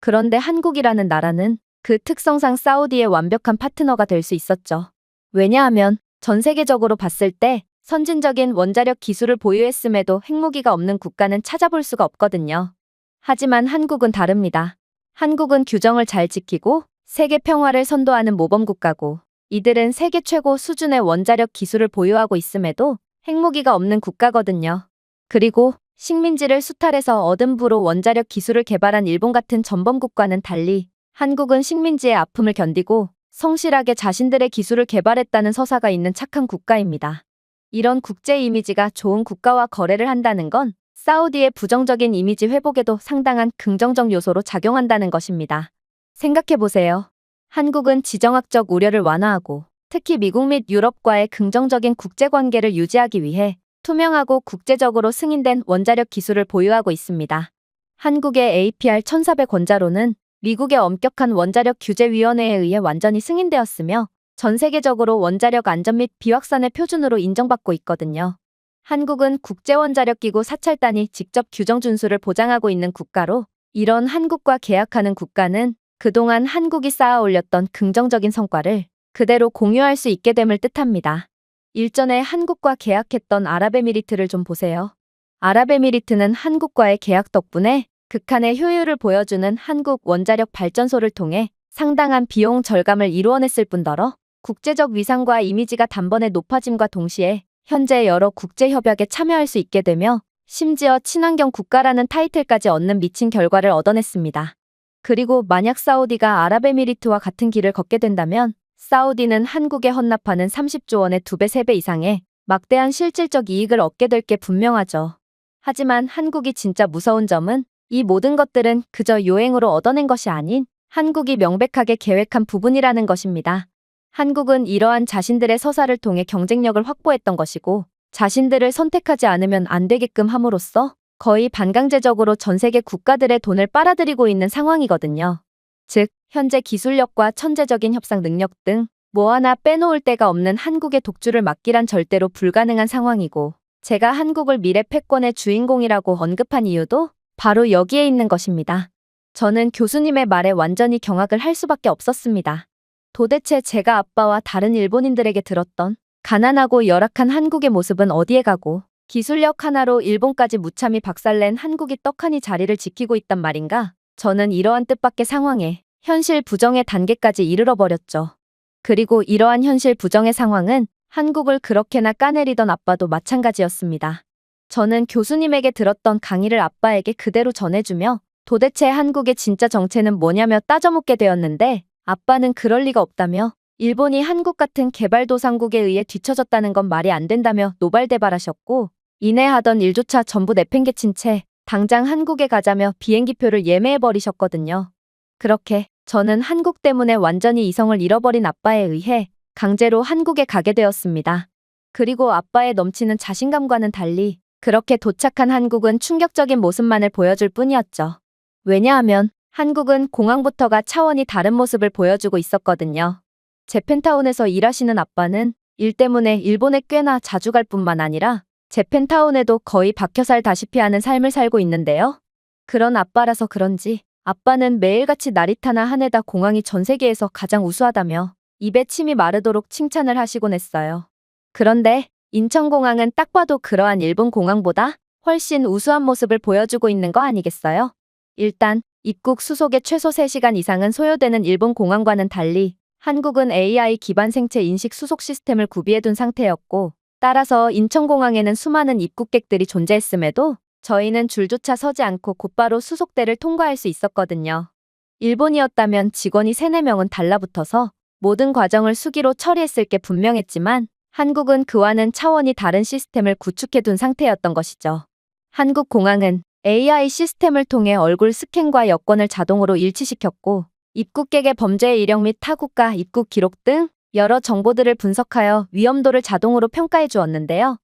그런데 한국이라는 나라는 그 특성상 사우디의 완벽한 파트너가 될 수 있었죠. 왜냐하면 전 세계적으로 봤을 때 선진적인 원자력 기술을 보유했음에도 핵무기가 없는 국가는 찾아볼 수가 없거든요. 하지만 한국은 다릅니다. 한국은 규정을 잘 지키고 세계 평화를 선도하는 모범국가고, 이들은 세계 최고 수준의 원자력 기술을 보유하고 있음에도 핵무기가 없는 국가거든요. 그리고 식민지를 수탈해서 얻은 부로 원자력 기술을 개발한 일본 같은 전범국과는 달리 한국은 식민지의 아픔을 견디고 성실하게 자신들의 기술을 개발했다는 서사가 있는 착한 국가입니다. 이런 국제 이미지가 좋은 국가와 거래를 한다는 건 사우디의 부정적인 이미지 회복에도 상당한 긍정적 요소로 작용한다는 것입니다. 생각해보세요. 한국은 지정학적 우려를 완화하고 특히 미국 및 유럽과의 긍정적인 국제관계를 유지하기 위해 투명하고 국제적으로 승인된 원자력 기술을 보유하고 있습니다. 한국의 APR 1400 원자로는 미국의 엄격한 원자력 규제위원회에 의해 완전히 승인되었으며 전 세계적으로 원자력 안전 및 비확산의 표준으로 인정받고 있거든요. 한국은 국제원자력기구 사찰단이 직접 규정 준수를 보장하고 있는 국가로, 이런 한국과 계약하는 국가는 그동안 한국이 쌓아 올렸던 긍정적인 성과를 그대로 공유할 수 있게 됨을 뜻합니다. 일전에 한국과 계약했던 아랍에미리트를 좀 보세요. 아랍에미리트는 한국과의 계약 덕분에 극한의 효율을 보여주는 한국 원자력 발전소를 통해 상당한 비용 절감을 이루어냈을 뿐더러 국제적 위상과 이미지가 단번에 높아짐과 동시에 현재 여러 국제협약에 참여할 수 있게 되며 심지어 친환경 국가라는 타이틀까지 얻는 미친 결과를 얻어냈습니다. 그리고 만약 사우디가 아랍에미리트와 같은 길을 걷게 된다면 사우디는 한국에 헌납하는 30조 원의 2배, 3배 이상의 막대한 실질적 이익을 얻게 될 게 분명하죠. 하지만 한국이 진짜 무서운 점은 이 모든 것들은 그저 요행으로 얻어낸 것이 아닌 한국이 명백하게 계획한 부분이라는 것입니다. 한국은 이러한 자신들의 서사를 통해 경쟁력을 확보했던 것이고, 자신들을 선택하지 않으면 안 되게끔 함으로써 거의 반강제적으로 전 세계 국가들의 돈을 빨아들이고 있는 상황이거든요. 즉, 현재 기술력과 천재적인 협상 능력 등 뭐 하나 빼놓을 데가 없는 한국의 독주를 막기란 절대로 불가능한 상황이고, 제가 한국을 미래 패권의 주인공이라고 언급한 이유도 바로 여기에 있는 것입니다. 저는 교수님의 말에 완전히 경악을 할 수밖에 없었습니다. 도대체 제가 아빠와 다른 일본인들에게 들었던 가난하고 열악한 한국의 모습은 어디에 가고, 기술력 하나로 일본까지 무참히 박살낸 한국이 떡하니 자리를 지키고 있단 말인가? 저는 이러한 뜻밖의 상황에 현실 부정의 단계까지 이르러 버렸죠. 그리고 이러한 현실 부정의 상황은 한국을 그렇게나 까내리던 아빠도 마찬가지였습니다. 저는 교수님에게 들었던 강의를 아빠에게 그대로 전해주며 도대체 한국의 진짜 정체는 뭐냐며 따져묻게 되었는데 아빠는 그럴 리가 없다며 일본이 한국 같은 개발도상국에 의해 뒤처졌다는 건 말이 안 된다며 노발대발하셨고 이내 하던 일조차 전부 내팽개친 채 당장 한국에 가자며 비행기표를 예매해버리셨거든요. 그렇게 저는 한국 때문에 완전히 이성을 잃어버린 아빠에 의해 강제로 한국에 가게 되었습니다. 그리고 아빠의 넘치는 자신감과는 달리 그렇게 도착한 한국은 충격적인 모습만을 보여줄 뿐이었죠. 왜냐하면 한국은 공항부터가 차원이 다른 모습을 보여주고 있었거든요. 재팬타운에서 일하시는 아빠는 일 때문에 일본에 꽤나 자주 갈 뿐만 아니라 재팬타운에도 거의 박혀 살다시피 하는 삶을 살고 있는데요. 그런 아빠라서 그런지 아빠는 매일같이 나리타나 하네다 공항이 전 세계에서 가장 우수하다며 입에 침이 마르도록 칭찬을 하시곤 했어요. 그런데 인천공항은 딱 봐도 그러한 일본 공항보다 훨씬 우수한 모습을 보여주고 있는 거 아니겠어요? 일단 입국 수속에 최소 3시간 이상은 소요되는 일본 공항과는 달리 한국은 AI 기반 생체 인식 수속 시스템을 구비해둔 상태였고 따라서 인천공항에는 수많은 입국객들이 존재했음에도 저희는 줄조차 서지 않고 곧바로 수속대를 통과할 수 있었거든요. 일본이었다면 직원이 3, 4명은 달라붙어서 모든 과정을 수기로 처리했을 게 분명했지만 한국은 그와는 차원이 다른 시스템을 구축해둔 상태였던 것이죠. 한국 공항은 AI 시스템을 통해 얼굴 스캔과 여권을 자동으로 일치시켰고 입국객의 범죄 이력 및 타국가 입국 기록 등 여러 정보들을 분석하여 위험도를 자동으로 평가해 주었는데요.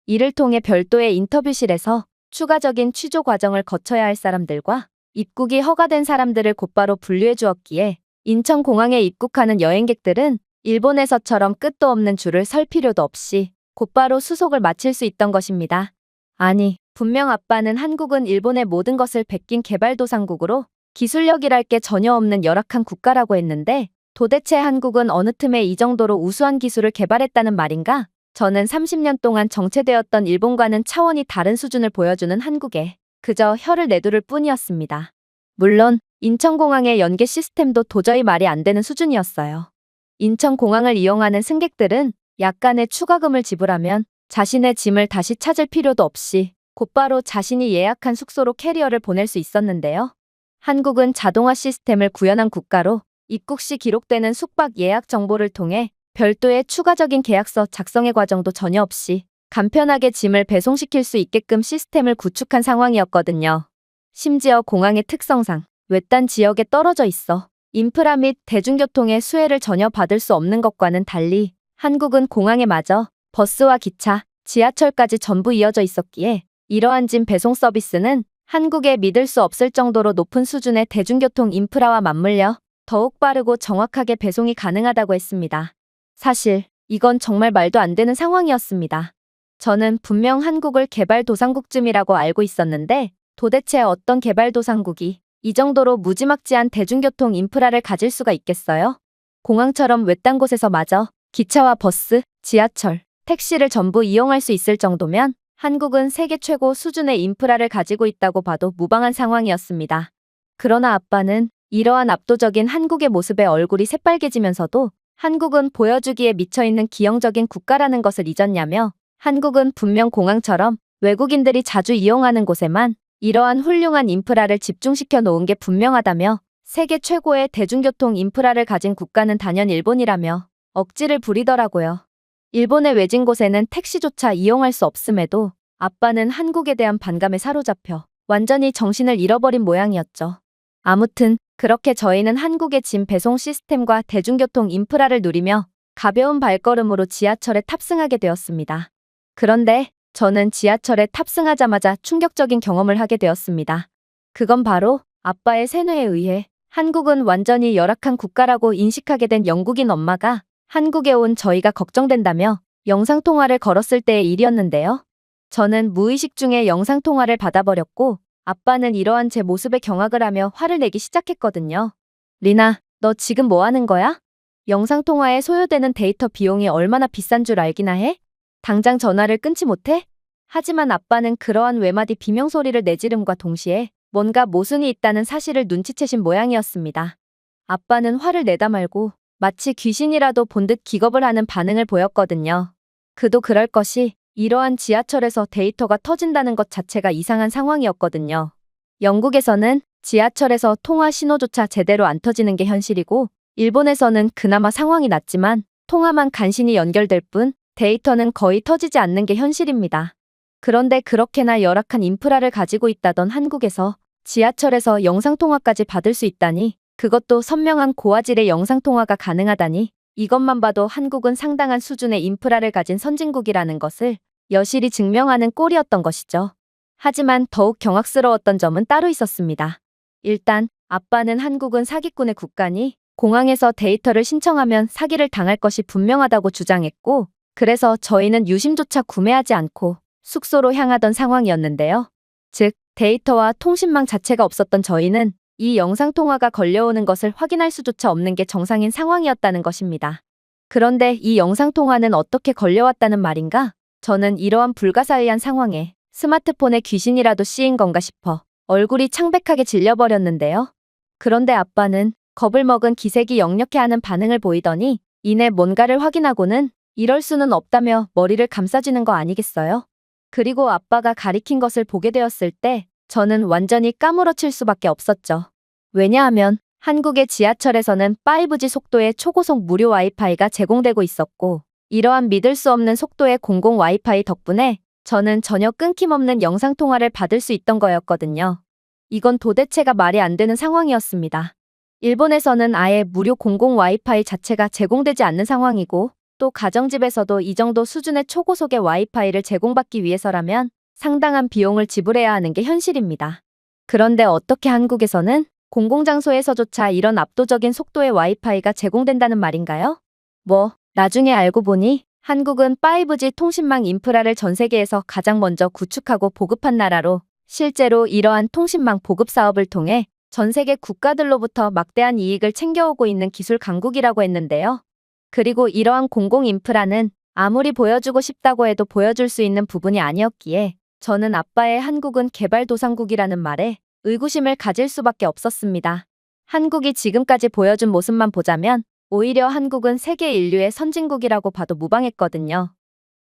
이를 통해 별도의 인터뷰실에서 추가적인 취조 과정을 거쳐야 할 사람들과 입국이 허가된 사람들을 곧바로 분류해 주었기에 인천공항에 입국하는 여행객들은 일본에서처럼 끝도 없는 줄을 설 필요도 없이 곧바로 수속을 마칠 수 있던 것입니다. 아니, 분명 아빠는 한국은 일본의 모든 것을 베낀 개발도상국으로 기술력이랄 게 전혀 없는 열악한 국가라고 했는데 도대체 한국은 어느 틈에 이 정도로 우수한 기술을 개발했다는 말인가? 저는 30년 동안 정체되었던 일본과는 차원이 다른 수준을 보여주는 한국에 그저 혀를 내두를 뿐이었습니다. 물론 인천공항의 연계 시스템도 도저히 말이 안 되는 수준이었어요. 인천공항을 이용하는 승객들은 약간의 추가금을 지불하면 자신의 짐을 다시 찾을 필요도 없이 곧바로 자신이 예약한 숙소로 캐리어를 보낼 수 있었는데요. 한국은 자동화 시스템을 구현한 국가로 입국 시 기록되는 숙박 예약 정보를 통해 별도의 추가적인 계약서 작성의 과정도 전혀 없이 간편하게 짐을 배송시킬 수 있게끔 시스템을 구축한 상황이었거든요. 심지어 공항의 특성상 외딴 지역에 떨어져 있어 인프라 및 대중교통의 수혜를 전혀 받을 수 없는 것과는 달리 한국은 공항에 마저 버스와 기차, 지하철까지 전부 이어져 있었기에 이러한 짐 배송 서비스는 한국에 믿을 수 없을 정도로 높은 수준의 대중교통 인프라와 맞물려 더욱 빠르고 정확하게 배송이 가능하다고 했습니다. 사실 이건 정말 말도 안 되는 상황이었습니다. 저는 분명 한국을 개발도상국쯤이라고 알고 있었는데 도대체 어떤 개발도상국이 이 정도로 무지막지한 대중교통 인프라를 가질 수가 있겠어요? 공항처럼 외딴 곳에서 마저 기차와 버스, 지하철, 택시를 전부 이용할 수 있을 정도면 한국은 세계 최고 수준의 인프라를 가지고 있다고 봐도 무방한 상황이었습니다. 그러나 아빠는 이러한 압도적인 한국의 모습에 얼굴이 새빨개지면서도 한국은 보여주기에 미쳐있는 기형적인 국가라는 것을 잊었냐며 한국은 분명 공항처럼 외국인들이 자주 이용하는 곳에만 이러한 훌륭한 인프라를 집중시켜 놓은 게 분명하다며 세계 최고의 대중교통 인프라를 가진 국가는 단연 일본이라며 억지를 부리더라고요. 일본의 외진 곳에는 택시조차 이용할 수 없음에도 아빠는 한국에 대한 반감에 사로잡혀 완전히 정신을 잃어버린 모양이었죠. 아무튼 그렇게 저희는 한국의 짐 배송 시스템과 대중교통 인프라를 누리며 가벼운 발걸음으로 지하철에 탑승하게 되었습니다. 그런데 저는 지하철에 탑승하자마자 충격적인 경험을 하게 되었습니다. 그건 바로 아빠의 세뇌에 의해 한국은 완전히 열악한 국가라고 인식하게 된 영국인 엄마가 한국에 온 저희가 걱정된다며 영상통화를 걸었을 때의 일이었는데요. 저는 무의식 중에 영상통화를 받아버렸고 아빠는 이러한 제 모습에 경악을 하며 화를 내기 시작했거든요. 리나, 너 지금 뭐 하는 거야? 영상통화에 소요되는 데이터 비용이 얼마나 비싼 줄 알기나 해? 당장 전화를 끊지 못해? 하지만 아빠는 그러한 외마디 비명소리를 내지름과 동시에 뭔가 모순이 있다는 사실을 눈치채신 모양이었습니다. 아빠는 화를 내다 말고 마치 귀신이라도 본 듯 기겁을 하는 반응을 보였거든요. 그도 그럴 것이 이러한 지하철에서 데이터가 터진다는 것 자체가 이상한 상황이었거든요. 영국에서는 지하철에서 통화 신호조차 제대로 안 터지는 게 현실이고, 일본에서는 그나마 상황이 낫지만 통화만 간신히 연결될 뿐 데이터는 거의 터지지 않는 게 현실입니다. 그런데 그렇게나 열악한 인프라를 가지고 있다던 한국에서 지하철에서 영상통화까지 받을 수 있다니, 그것도 선명한 고화질의 영상통화가 가능하다니, 이것만 봐도 한국은 상당한 수준의 인프라를 가진 선진국이라는 것을 여실히 증명하는 꼴이었던 것이죠. 하지만 더욱 경악스러웠던 점은 따로 있었습니다. 일단 아빠는 한국은 사기꾼의 국가니 공항에서 데이터를 신청하면 사기를 당할 것이 분명하다고 주장했고, 그래서 저희는 유심조차 구매하지 않고 숙소로 향하던 상황이었는데요. 즉, 데이터와 통신망 자체가 없었던 저희는 이 영상통화가 걸려오는 것을 확인할 수조차 없는 게 정상인 상황이었다는 것입니다. 그런데 이 영상통화는 어떻게 걸려왔다는 말인가? 저는 이러한 불가사의한 상황에 스마트폰에 귀신이라도 씌인 건가 싶어 얼굴이 창백하게 질려버렸는데요. 그런데 아빠는 겁을 먹은 기색이 역력해하는 반응을 보이더니 이내 뭔가를 확인하고는 이럴 수는 없다며 머리를 감싸주는 거 아니겠어요? 그리고 아빠가 가리킨 것을 보게 되었을 때 저는 완전히 까무러칠 수밖에 없었죠. 왜냐하면 한국의 지하철에서는 5G 속도의 초고속 무료 와이파이가 제공되고 있었고, 이러한 믿을 수 없는 속도의 공공 와이파이 덕분에 저는 전혀 끊김없는 영상통화를 받을 수 있던 거였거든요. 이건 도대체가 말이 안 되는 상황이었습니다. 일본에서는 아예 무료 공공 와이파이 자체가 제공되지 않는 상황이고, 또 가정집에서도 이 정도 수준의 초고속의 와이파이를 제공받기 위해서라면 상당한 비용을 지불해야 하는 게 현실입니다. 그런데 어떻게 한국에서는 공공장소에서조차 이런 압도적인 속도의 와이파이가 제공된다는 말인가요? 나중에 알고 보니 한국은 5G 통신망 인프라를 전 세계에서 가장 먼저 구축하고 보급한 나라로, 실제로 이러한 통신망 보급 사업을 통해 전 세계 국가들로부터 막대한 이익을 챙겨오고 있는 기술 강국이라고 했는데요. 그리고 이러한 공공 인프라는 아무리 보여주고 싶다고 해도 보여줄 수 있는 부분이 아니었기에 저는 아빠의 한국은 개발도상국이라는 말에 의구심을 가질 수밖에 없었습니다. 한국이 지금까지 보여준 모습만 보자면 오히려 한국은 세계 인류의 선진국이라고 봐도 무방했거든요.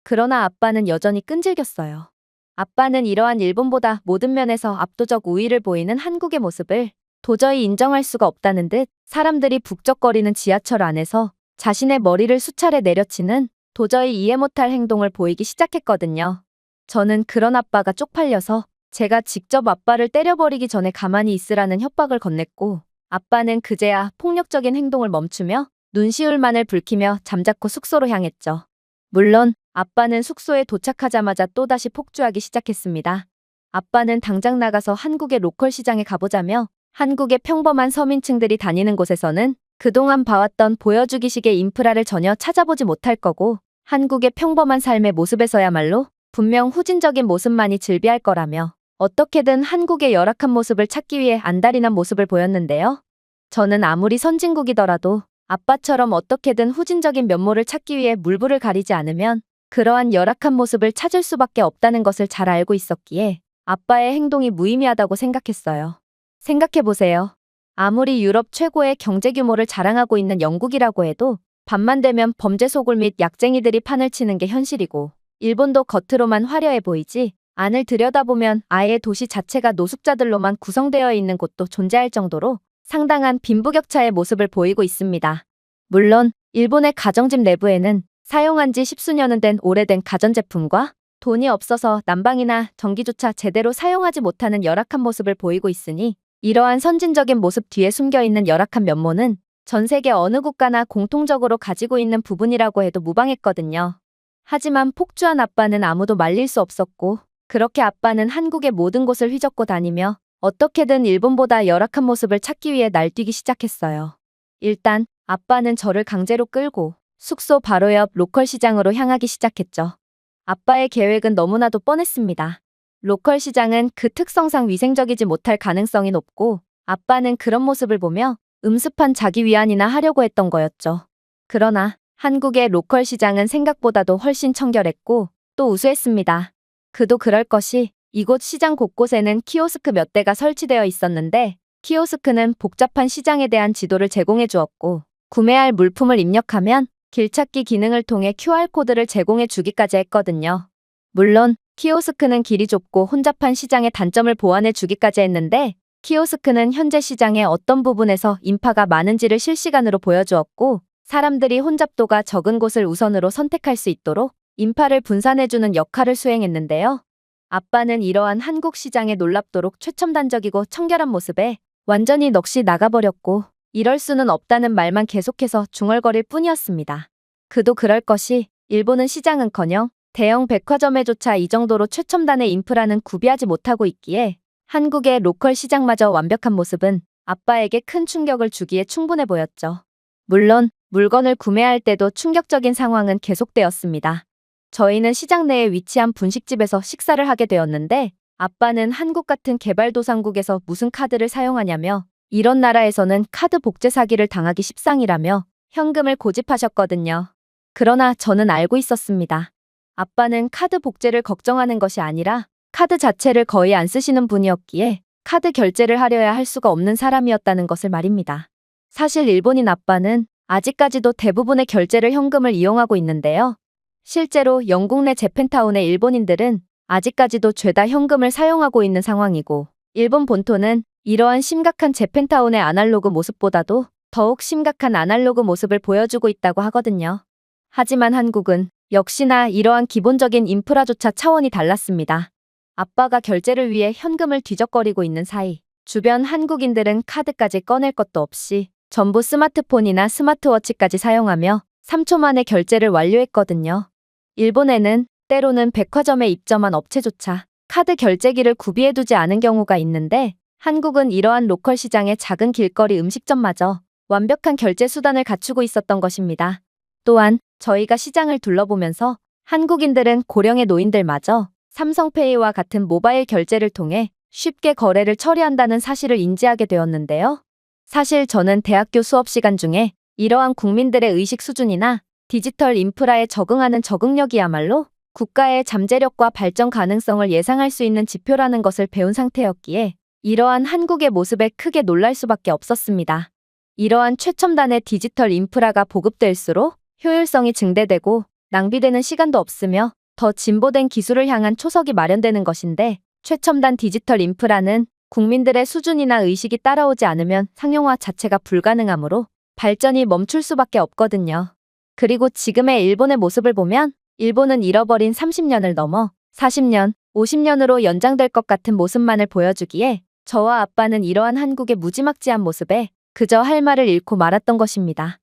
그러나 아빠는 여전히 끈질겼어요. 아빠는 이러한 일본보다 모든 면에서 압도적 우위를 보이는 한국의 모습을 도저히 인정할 수가 없다는 듯 사람들이 북적거리는 지하철 안에서 자신의 머리를 수차례 내려치는 도저히 이해 못할 행동을 보이기 시작했거든요. 저는 그런 아빠가 쪽팔려서 제가 직접 아빠를 때려버리기 전에 가만히 있으라는 협박을 건넸고, 아빠는 그제야 폭력적인 행동을 멈추며 눈시울만을 붉히며 잠자코 숙소로 향했죠. 물론 아빠는 숙소에 도착하자마자 또다시 폭주하기 시작했습니다. 아빠는 당장 나가서 한국의 로컬 시장에 가보자며 한국의 평범한 서민층들이 다니는 곳에서는 그동안 봐왔던 보여주기식의 인프라를 전혀 찾아보지 못할 거고, 한국의 평범한 삶의 모습에서야말로 분명 후진적인 모습만이 즐비할 거라며 어떻게든 한국의 열악한 모습을 찾기 위해 안달이 난 모습을 보였는데요. 저는 아무리 선진국이더라도 아빠처럼 어떻게든 후진적인 면모를 찾기 위해 물불을 가리지 않으면 그러한 열악한 모습을 찾을 수밖에 없다는 것을 잘 알고 있었기에 아빠의 행동이 무의미하다고 생각했어요. 생각해보세요. 아무리 유럽 최고의 경제 규모를 자랑하고 있는 영국이라고 해도 밤만 되면 범죄 소굴 및 약쟁이들이 판을 치는 게 현실이고, 일본도 겉으로만 화려해 보이지 안을 들여다보면 아예 도시 자체가 노숙자들로만 구성되어 있는 곳도 존재할 정도로 상당한 빈부격차의 모습을 보이고 있습니다. 물론 일본의 가정집 내부에는 사용한 지 십수년은 된 오래된 가전제품과 돈이 없어서 난방이나 전기조차 제대로 사용하지 못하는 열악한 모습을 보이고 있으니, 이러한 선진적인 모습 뒤에 숨겨있는 열악한 면모는 전 세계 어느 국가나 공통적으로 가지고 있는 부분이라고 해도 무방했거든요. 하지만 폭주한 아빠는 아무도 말릴 수 없었고, 그렇게 아빠는 한국의 모든 곳을 휘젓고 다니며 어떻게든 일본보다 열악한 모습을 찾기 위해 날뛰기 시작했어요. 일단 아빠는 저를 강제로 끌고 숙소 바로 옆 로컬 시장으로 향하기 시작했죠. 아빠의 계획은 너무나도 뻔했습니다. 로컬 시장은 그 특성상 위생적이지 못할 가능성이 높고, 아빠는 그런 모습을 보며 음습한 자기 위안이나 하려고 했던 거였죠. 그러나 한국의 로컬 시장은 생각보다도 훨씬 청결했고 또 우수했습니다. 그도 그럴 것이 이곳 시장 곳곳에는 키오스크 몇 대가 설치되어 있었는데, 키오스크는 복잡한 시장에 대한 지도를 제공해 주었고, 구매할 물품을 입력하면 길찾기 기능을 통해 QR코드를 제공해 주기까지 했거든요. 물론 키오스크는 길이 좁고 혼잡한 시장의 단점을 보완해 주기까지 했는데, 키오스크는 현재 시장의 어떤 부분에서 인파가 많은지를 실시간으로 보여주었고, 사람들이 혼잡도가 적은 곳을 우선으로 선택할 수 있도록 인파를 분산해주는 역할을 수행했는데요. 아빠는 이러한 한국 시장의 놀랍도록 최첨단적이고 청결한 모습에 완전히 넋이 나가버렸고, 이럴 수는 없다는 말만 계속해서 중얼거릴 뿐이었습니다. 그도 그럴 것이, 일본은 시장은커녕 대형 백화점에조차 이 정도로 최첨단의 인프라는 구비하지 못하고 있기에 한국의 로컬 시장마저 완벽한 모습은 아빠에게 큰 충격을 주기에 충분해 보였죠. 물론 물건을 구매할 때도 충격적인 상황은 계속되었습니다. 저희는 시장 내에 위치한 분식집에서 식사를 하게 되었는데, 아빠는 한국 같은 개발도상국에서 무슨 카드를 사용하냐며, 이런 나라에서는 카드 복제 사기를 당하기 십상이라며 현금을 고집하셨거든요. 그러나 저는 알고 있었습니다. 아빠는 카드 복제를 걱정하는 것이 아니라 카드 자체를 거의 안 쓰시는 분이었기에 카드 결제를 하려야 할 수가 없는 사람이었다는 것을 말입니다. 사실 일본인 아빠는 아직까지도 대부분의 결제를 현금을 이용하고 있는데요. 실제로 영국 내 재팬타운의 일본인들은 아직까지도 죄다 현금을 사용하고 있는 상황이고, 일본 본토는 이러한 심각한 재팬타운의 아날로그 모습보다도 더욱 심각한 아날로그 모습을 보여주고 있다고 하거든요. 하지만 한국은 역시나 이러한 기본적인 인프라조차 차원이 달랐습니다. 아빠가 결제를 위해 현금을 뒤적거리고 있는 사이, 주변 한국인들은 카드까지 꺼낼 것도 없이 전부 스마트폰이나 스마트워치까지 사용하며 3초 만에 결제를 완료했거든요. 일본에는 때로는 백화점에 입점한 업체조차 카드 결제기를 구비해두지 않은 경우가 있는데, 한국은 이러한 로컬 시장의 작은 길거리 음식점마저 완벽한 결제 수단을 갖추고 있었던 것입니다. 또한 저희가 시장을 둘러보면서 한국인들은 고령의 노인들마저 삼성페이와 같은 모바일 결제를 통해 쉽게 거래를 처리한다는 사실을 인지하게 되었는데요. 사실 저는 대학교 수업 시간 중에 이러한 국민들의 의식 수준이나 디지털 인프라에 적응하는 적응력이야말로 국가의 잠재력과 발전 가능성을 예상할 수 있는 지표라는 것을 배운 상태였기에 이러한 한국의 모습에 크게 놀랄 수밖에 없었습니다. 이러한 최첨단의 디지털 인프라가 보급될수록 효율성이 증대되고 낭비되는 시간도 없으며 더 진보된 기술을 향한 초석이 마련되는 것인데, 최첨단 디지털 인프라는 국민들의 수준이나 의식이 따라오지 않으면 상용화 자체가 불가능하므로 발전이 멈출 수밖에 없거든요. 그리고 지금의 일본의 모습을 보면 일본은 잃어버린 30년을 넘어 40년, 50년으로 연장될 것 같은 모습만을 보여주기에 저와 아빠는 이러한 한국의 무지막지한 모습에 그저 할 말을 잃고 말았던 것입니다.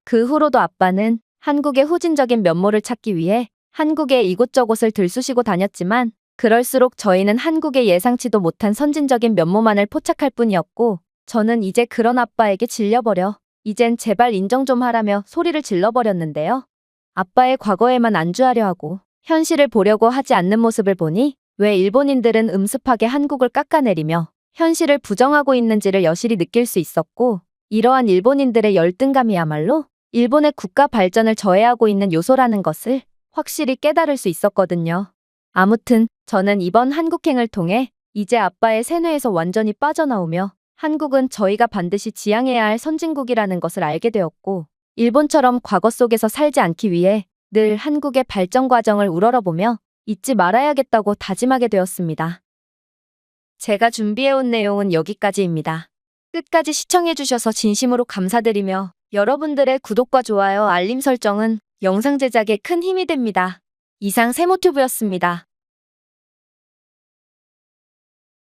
그 후로도 아빠는 한국의 후진적인 면모를 찾기 위해 한국의 이곳저곳을 들쑤시고 다녔지만, 그럴수록 저희는 한국의 예상치도 못한 선진적인 면모만을 포착할 뿐이었고, 저는 이제 그런 아빠에게 질려버려 이젠 제발 인정 좀 하라며 소리를 질러버렸는데요. 아빠의 과거에만 안주하려 하고 현실을 보려고 하지 않는 모습을 보니 왜 일본인들은 음습하게 한국을 깎아내리며 현실을 부정하고 있는지를 여실히 느낄 수 있었고, 이러한 일본인들의 열등감이야말로 일본의 국가 발전을 저해하고 있는 요소라는 것을 확실히 깨달을 수 있었거든요. 아무튼 저는 이번 한국행을 통해 이제 아빠의 세뇌에서 완전히 빠져나오며 한국은 저희가 반드시 지향해야 할 선진국이라는 것을 알게 되었고, 일본처럼 과거 속에서 살지 않기 위해 늘 한국의 발전 과정을 우러러보며 잊지 말아야겠다고 다짐하게 되었습니다. 제가 준비해온 내용은 여기까지입니다. 끝까지 시청해주셔서 진심으로 감사드리며 여러분들의 구독과 좋아요, 알림 설정은 영상 제작에 큰 힘이 됩니다. 이상 세모튜브였습니다.